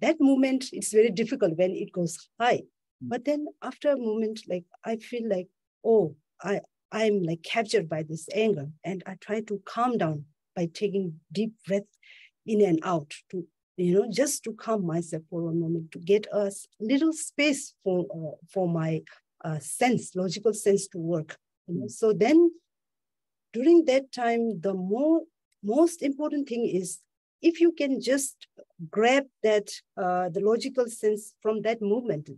that moment, it's very difficult when it goes high. But then after a moment, like I feel like, oh, I'm like captured by this anger, and I try to calm down by taking deep breath in and out to, just to calm myself for a moment, to get a little space for my logical sense to work. So then during that time, the most important thing is, if you can just grab that, the logical sense from that movement,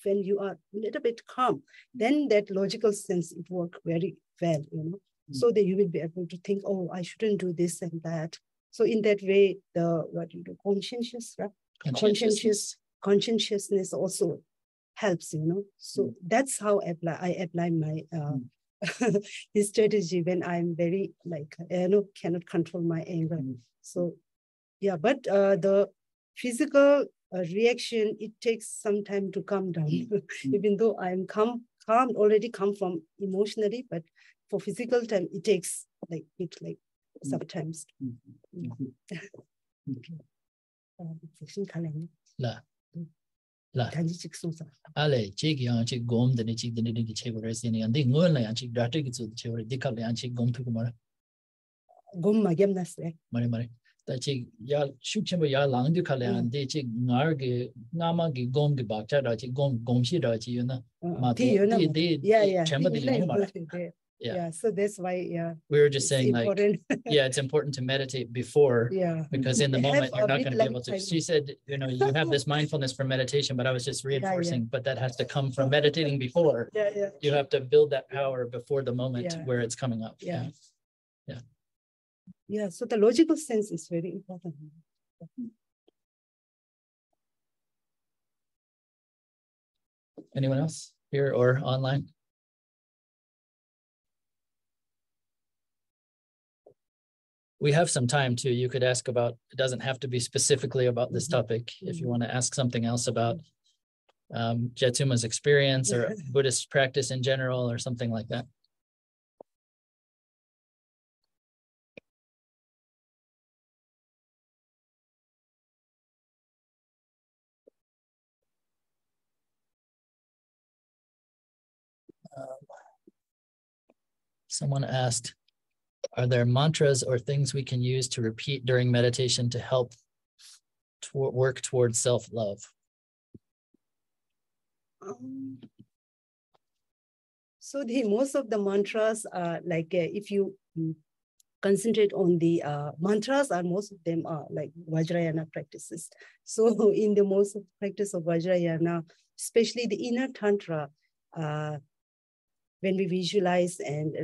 when you are a little bit calm, then that logical sense, it works very well, so that you will be able to think, oh, I shouldn't do this and that. So in that way, conscientiousness also helps, So that's how I apply my this strategy when I'm very cannot control my anger. So yeah, but the physical reaction, it takes some time to calm down. Even though I'm already come from emotionally, but for physical time, it takes sometimes. Ale chik yang chik gom the chik the chevre sini and the ngol la chik data gets the chevre dikal and chik gom to kumara. Gom magam nasre. Mari. That chik ya shukchamba ya lang du kalan de chik ngarge nama gi gom gi bakcha da chik gom shi da chi yuna. Yeah, so that's why, we were just saying important. It's important to meditate before, because in the moment you're not going to be able to. She said, you have this mindfulness for meditation, but I was just reinforcing, but that has to come from meditating before. You have to build that power before the moment where it's coming up. Yeah, so the logical sense is very important. Anyone else here or online? We have some time too. You could ask about, it doesn't have to be specifically about this topic. If you want to ask something else about Jetsünma's experience or Buddhist practice in general or something like that. Someone asked, are there mantras or things we can use to repeat during meditation to help work towards self-love? So most of the mantras are like, if you concentrate on the mantras, most of them are like Vajrayana practices. So in the most of practice of Vajrayana, especially the inner tantra, when we visualize and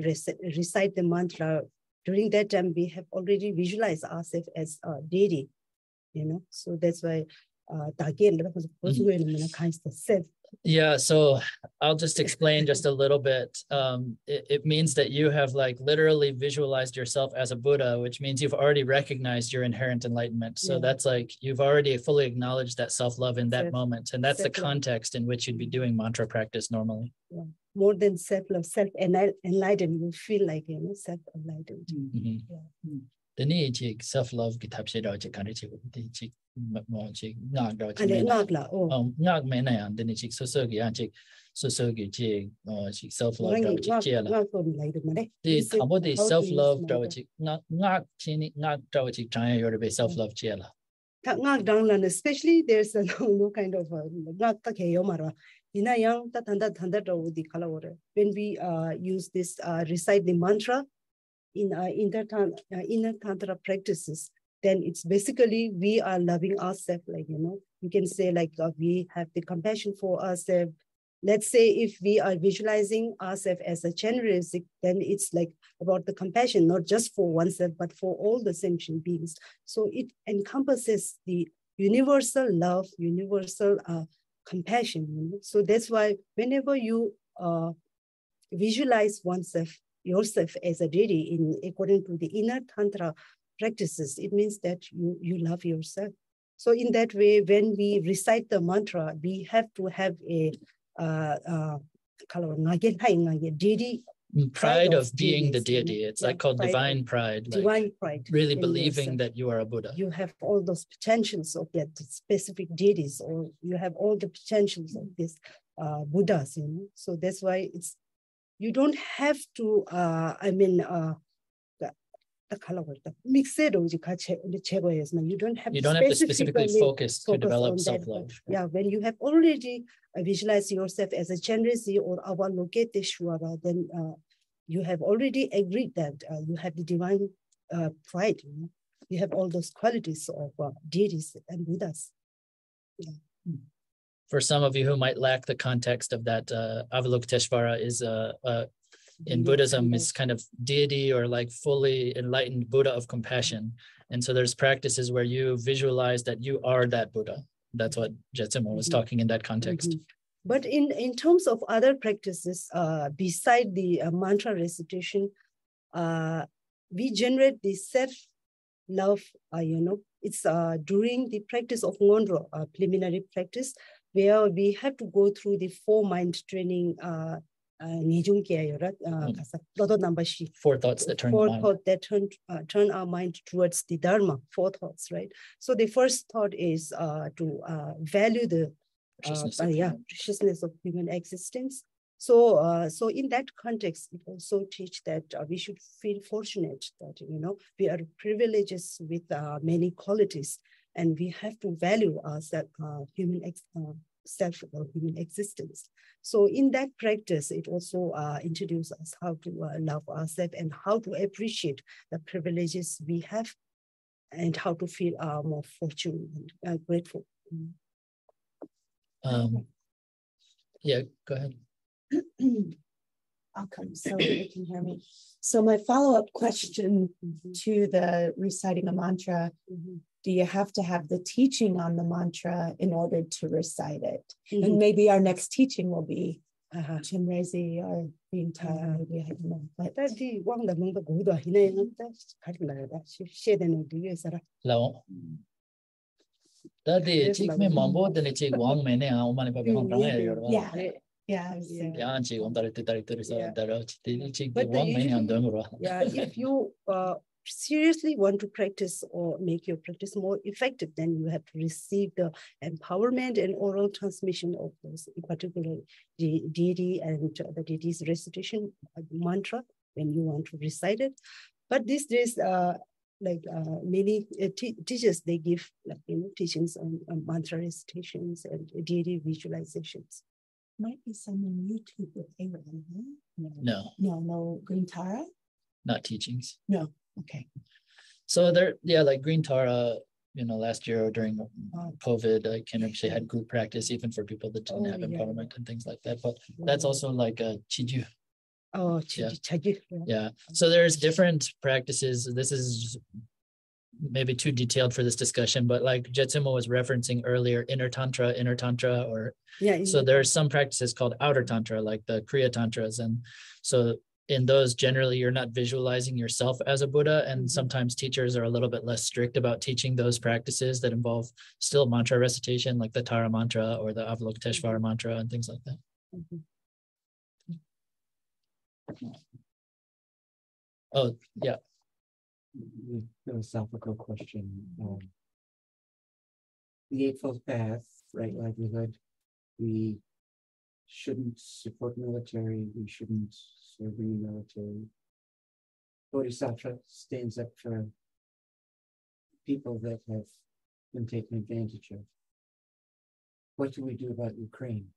recite the mantra, during that time we have already visualized ourselves as a deity, So that's why Yeah, so I'll just explain just a little bit. It means that you have literally visualized yourself as a Buddha, which means you've already recognized your inherent enlightenment. So that's you've already fully acknowledged that self-love in that moment. And that's the context in which you'd be doing mantra practice normally. Yeah. More than self-love, self-enlightened, you feel like, self-enlightened. The need self-love get up shit out kind of self-love self-love especially there's no kind of when we use this recite the mantra in inner tantra practices, then it's basically we are loving ourselves, like, you can say like we have the compassion for ourselves. Let's say if we are visualizing ourselves as a generous, then it's like about the compassion, not just for oneself, but for all the sentient beings. So it encompasses the universal love, universal compassion. So that's why whenever you visualize yourself as a deity according to the inner tantra practices, it means that you love yourself. So in that way, when we recite the mantra, we have to have a deity, pride of being the deity. It's like called divine pride. Like divine pride. Really believing that you are a Buddha. You have all those potentials of that specific deities, or you have all the potentials of these Buddhas. So that's why you don't have to. You don't have to specifically focus to develop self-love. Yeah, when you have already visualized yourself as a Chandrisi or Avalokiteshvara, then you have already agreed that you have the divine pride. You have all those qualities of deities and Buddhas. Yeah. For some of you who might lack the context of that, Avalokiteshvara is in Buddhism is kind of deity or like fully enlightened Buddha of compassion. And so there's practices where you visualize that you are that Buddha. That's what Jetsünma was talking in that context. But in terms of other practices, beside the mantra recitation, we generate the self-love, it's during the practice of Khandro, preliminary practice, where we have to go through the 4 mind training. 4 thoughts that turn turn our mind towards the dharma. 4 thoughts, right? So the first thought is to value the preciousness of human existence. So in that context, it also teach that we should feel fortunate that we are privileged with many qualities, and we have to value ourselves, human existence. So in that practice, it also introduces us how to love ourselves and how to appreciate the privileges we have, and how to feel more fortunate and grateful. Yeah, go ahead. I'll come so you can hear me. So my follow-up question to the reciting a mantra, do you have to have the teaching on the mantra in order to recite it? And maybe our next teaching will be Chinrezi or being tired. Maybe I don't know. But yeah, if you seriously want to practice or make your practice more effective, then you have to receive the empowerment and oral transmission of those, in particular deity and the deity's recitation mantra when you want to recite it. But these days, many teachers, they give teachings on mantra recitations and deity visualizations. Might be some on YouTube with Aaron. No Green Tara? Not teachings. No. Okay. So there, like Green Tara, last year during COVID, I kind of had group practice even for people that didn't have empowerment and things like that. But that's also like a Chiju. Oh, Chiju. Yeah. So there's different practices. This is maybe too detailed for this discussion, but like Jetsünma was referencing earlier, inner tantra, or so there are some practices called outer tantra, like the Kriya tantras, and so in those generally you're not visualizing yourself as a Buddha, and sometimes teachers are a little bit less strict about teaching those practices that involve still mantra recitation, like the Tara mantra or the Avalokiteshvara mantra and things like that. Oh yeah. Philosophical question. The Eightfold Path, right livelihood, we shouldn't support military, we shouldn't serve in the military. Bodhisattva stands up for people that have been taken advantage of. What do we do about Ukraine?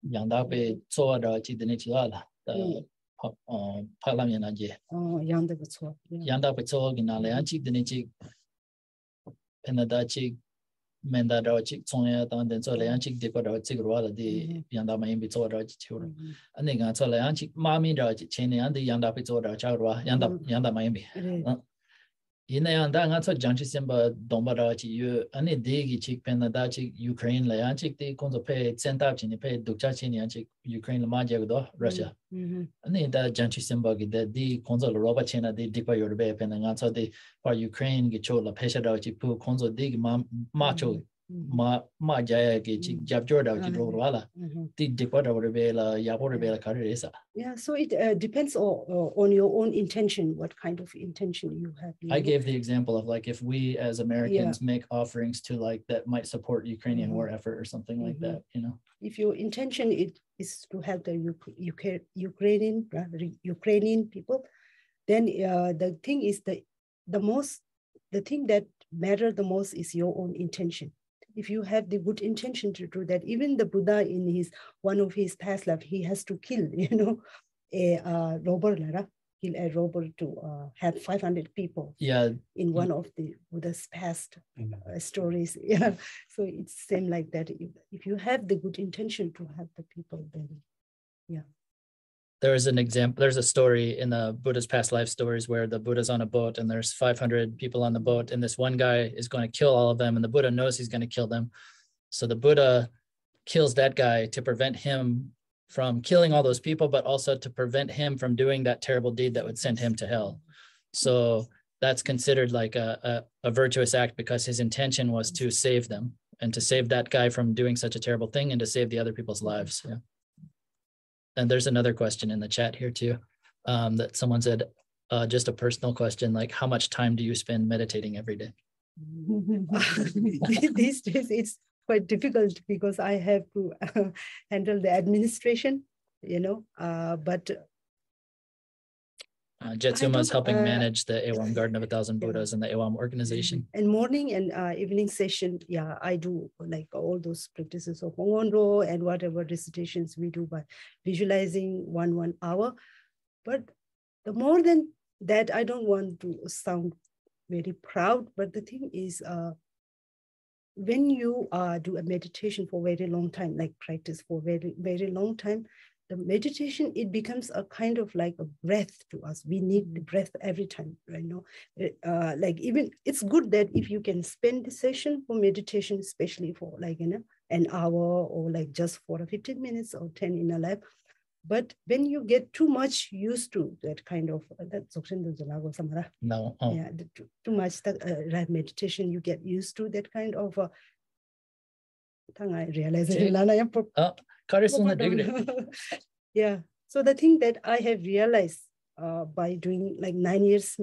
Yanda pe so da chi de chi la pa la na je. Yanda betul. Yanda pe so gina le chi de chi penada chi menda da chi songa dan den so le chi de pa da chi ro la de yanda ma yin bi so da chi chu. Ane ga so le chi ma mi da chi chen ne ande yanda pe so da cha ro yanda ma yin bi. Ina yanda nga so janchi simba domba da chi yu ane de gi chi penada chi Ukraine le chi de konzo pe centa chi ne pe dukcha chi ne chi Ukraine la ma je do Russia. Ane da janchi simba gi de konzo lo roba chena de dipa yor be pen nga so de for Ukraine gi cho la pesha da chi pu konzo de ma cho ma jaya gi chi jab jor da chi ro wala de dipa da be la ya bo be la ka re sa. Yeah, so it depends on your own intention, what kind of intention you have. I gave the example of like if we as Americans make offerings to like that might support Ukrainian war effort or something like that, you know. If your intention is to help the Ukrainian people, then the thing is the thing that matters the most is your own intention. If you have the good intention to do that, even the Buddha in one of his past life, he has to kill, a robber, kill a robber to have 500 people. Yeah. In one of the Buddha's past stories. Yeah. So it's same like that. If you have the good intention to help the people, then yeah. There's an example, there's a story in the Buddha's past life stories where the Buddha's on a boat and there's 500 people on the boat and this one guy is going to kill all of them and the Buddha knows he's going to kill them. So the Buddha kills that guy to prevent him from killing all those people, but also to prevent him from doing that terrible deed that would send him to hell. So that's considered like a virtuous act because his intention was to save them and to save that guy from doing such a terrible thing and to save the other people's lives. Yeah. And there's another question in the chat here too, that someone said, just a personal question, like how much time do you spend meditating every day? These days it's quite difficult because I have to handle the administration, but Jetsünma is helping manage the Ewam Garden of 1,000 Buddhas and the Ewam organization. And morning and evening session, yeah, I do like all those practices of Khandro and whatever recitations we do by visualizing 1 hour. But the more than that, I don't want to sound very proud, but the thing is, when you do a meditation for a very long time, like practice for very, very long time, the meditation, it becomes a kind of like a breath to us. We need the breath every time, right? Like even it's good that if you can spend the session for meditation, especially for like, an hour or like just for 15 minutes or 10 in a lab. But when you get too much used to that kind of, no. Yeah, too much meditation, you get used to that kind of, I realize yeah. So the thing that I have realized by doing like 9 years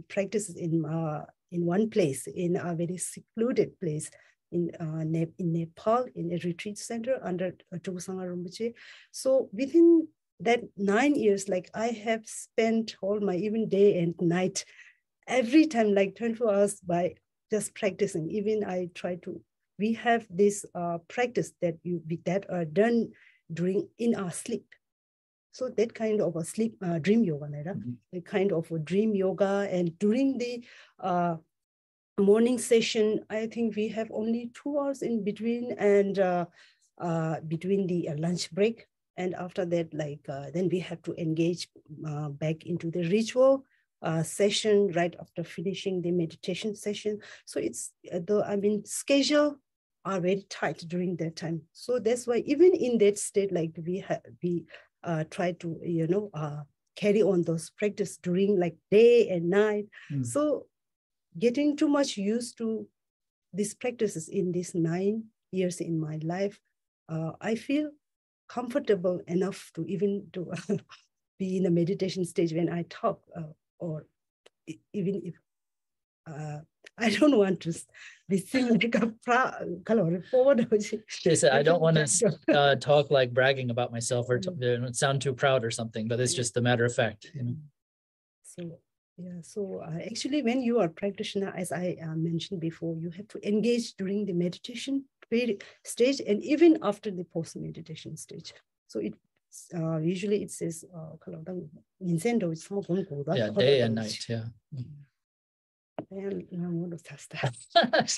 practices in one place, in a very secluded place in Nepal, in a retreat center under Tulku Sang-ngag Rinpoche. So within that 9 years, like I have spent all my even day and night, every time like 24 hours by just practicing. Even I try to, we have this practice that are done in our sleep. So that kind of a sleep dream yoga, a kind of a dream yoga. And during the morning session, I think we have only 2 hours in between and between the lunch break. And after that, like then we have to engage back into the ritual session right after finishing the meditation session. So it's schedule are very tight during that time. So that's why even in that state, like we try to carry on those practice during like day and night. So getting too much used to these practices in these 9 years in my life, I feel comfortable enough to even to be in a meditation stage when I talk, or even if I don't want to be seen like a forward. She said, I don't want to talk like bragging about myself or sound too proud or something, but it's just a matter of fact. So yeah, so actually when you are a practitioner, as I mentioned before, you have to engage during the meditation stage, and even after the post-meditation stage. So it usually it says yeah, day and night. Yeah.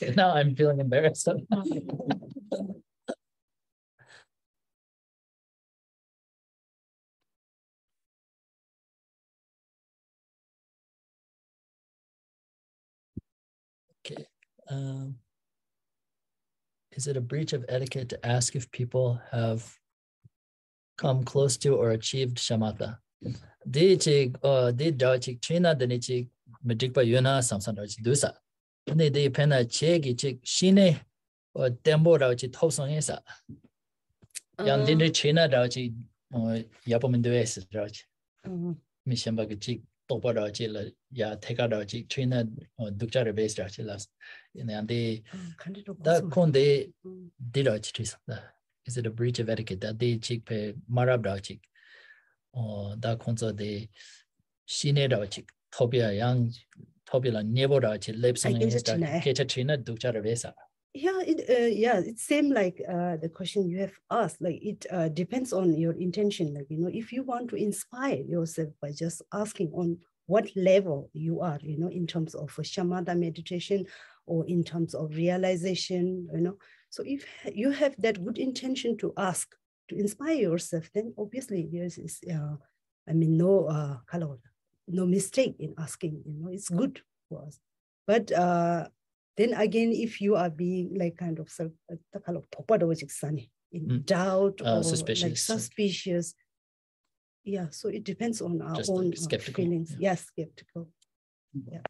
And now I'm feeling embarrassed. Okay. Is it a breach of etiquette to ask if people have come close to or achieved shamatha? Di dachik china dani chik medikpa yuna samsan dachik dusa. Ni di pena chegi chik shine or tembo dachik topsong yesa. Yang dindri china dachik yapamindues dachik. Mishamba chik topa dachik la ya teka dachik china dukchara base dachik las. And they that konde dachik. Is it a breach of etiquette that they chik pe marab dachik? Or that konza de shine dachik. Topia yang topia nebo dachik lepsong is dachik. Kecha china dukchara besa. Yeah, it's same like the question you have asked. Like it depends on your intention. Like, you know, if you want to inspire yourself by just asking on what level you are, you know, in terms of a shamatha meditation or in terms of realization, you know. So if you have that good intention to ask, to inspire yourself, then obviously there's no mistake in asking, you know, it's good for us. But then again, if you are being like kind of in doubt or suspicious. like suspicious, yeah, so it depends on our just own like skeptical. feelings. Yeah, skeptical. Yeah.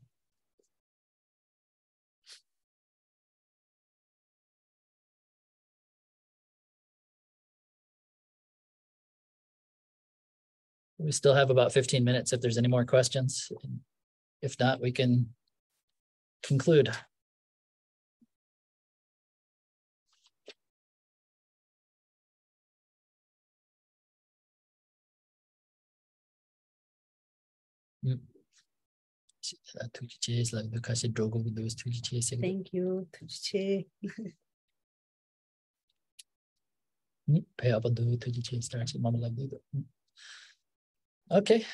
We still have about 15 minutes if there's any more questions. If not, we can conclude. Thank you. Okay.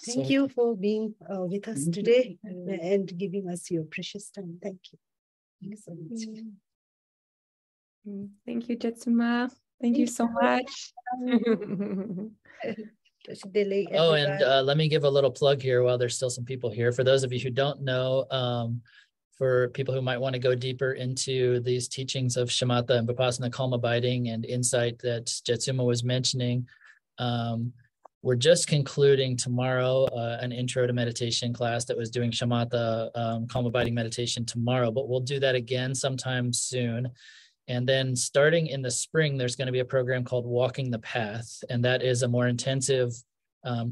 Thank you for being with us today and giving us your precious time. Thank you. Thank you so much. Thank you, Jetsünma. Thank you so much. Oh, and let me give a little plug here while there's still some people here. For those of you who don't know, for people who might want to go deeper into these teachings of shamatha and vipassana, calm abiding and insight that Jetsünma was mentioning, we're just concluding tomorrow an intro to meditation class that was doing shamatha, calm abiding meditation tomorrow, but we'll do that again sometime soon. And then starting in the spring, there's going to be a program called Walking the Path. And that is a more intensive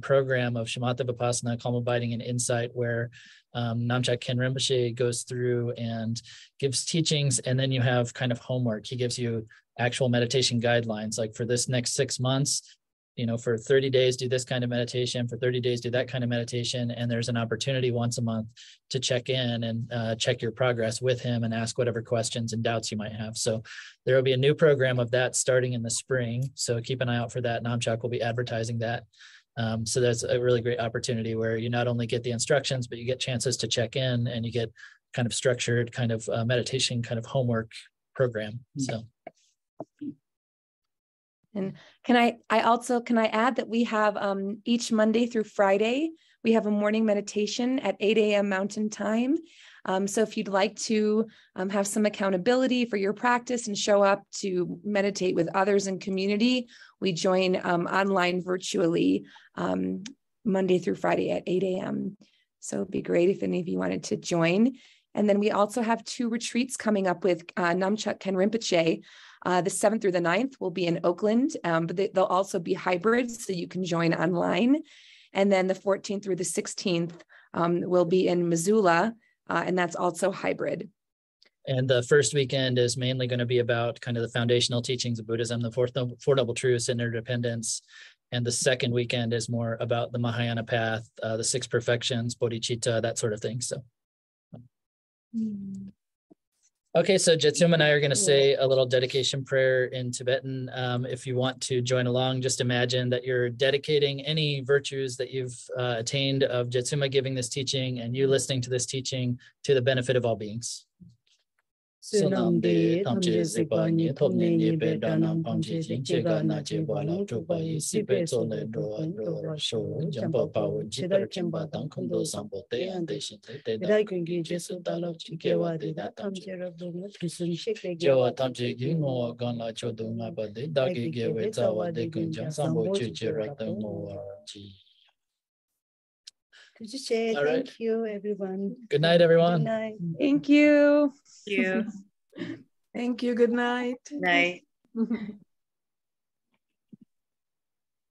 program of shamatha, vipassana, calm abiding, and insight, where Namchak Khen Rinpoche goes through and gives teachings. And then you have kind of homework. He gives you actual meditation guidelines, like for this next 6 months, you know, for 30 days, do this kind of meditation, for 30 days, do that kind of meditation. And there's an opportunity once a month to check in and check your progress with him and ask whatever questions and doubts you might have. So there will be a new program of that starting in the spring. So keep an eye out for that. Namchak will be advertising that. So that's a really great opportunity where you not only get the instructions, but you get chances to check in and you get kind of structured kind of meditation kind of homework program. So. And can I add that we have each Monday through Friday, we have a morning meditation at 8 a.m. Mountain Time. So if you'd like to have some accountability for your practice and show up to meditate with others in community, we join online virtually Monday through Friday at 8 a.m. So it'd be great if any of you wanted to join. And then we also have 2 retreats coming up with Namchak Khen Rinpoche. The 7th through the 9th will be in Oakland, but they'll also be hybrid, so you can join online. And then the 14th through the 16th will be in Missoula, and that's also hybrid. And the first weekend is mainly going to be about kind of the foundational teachings of Buddhism, the Four Noble Truths, interdependence. And the second weekend is more about the Mahayana path, the 6 perfections, bodhicitta, that sort of thing. So. Okay, so Jetsünma and I are going to say a little dedication prayer in Tibetan. If you want to join along, just imagine that you're dedicating any virtues that you've attained of Jetsünma giving this teaching and you listening to this teaching to the benefit of all beings. Sunam de tamche sepa ni thopne ni be danam pamche jin chega na che bala tupa yi sipe sole do ando sho jamba pawo jidar chemba dang kondo sambo te ande shin te da kungi jesu dalo chikewa de da tamche jewa tamche gi no gana chodo nga ba de da ge ge we zawa de kunjang sambo chuche rakta mo ji. Thank you, everyone. Good night, everyone. Good night. Thank you. Thank you. Thank you. Good night. Night.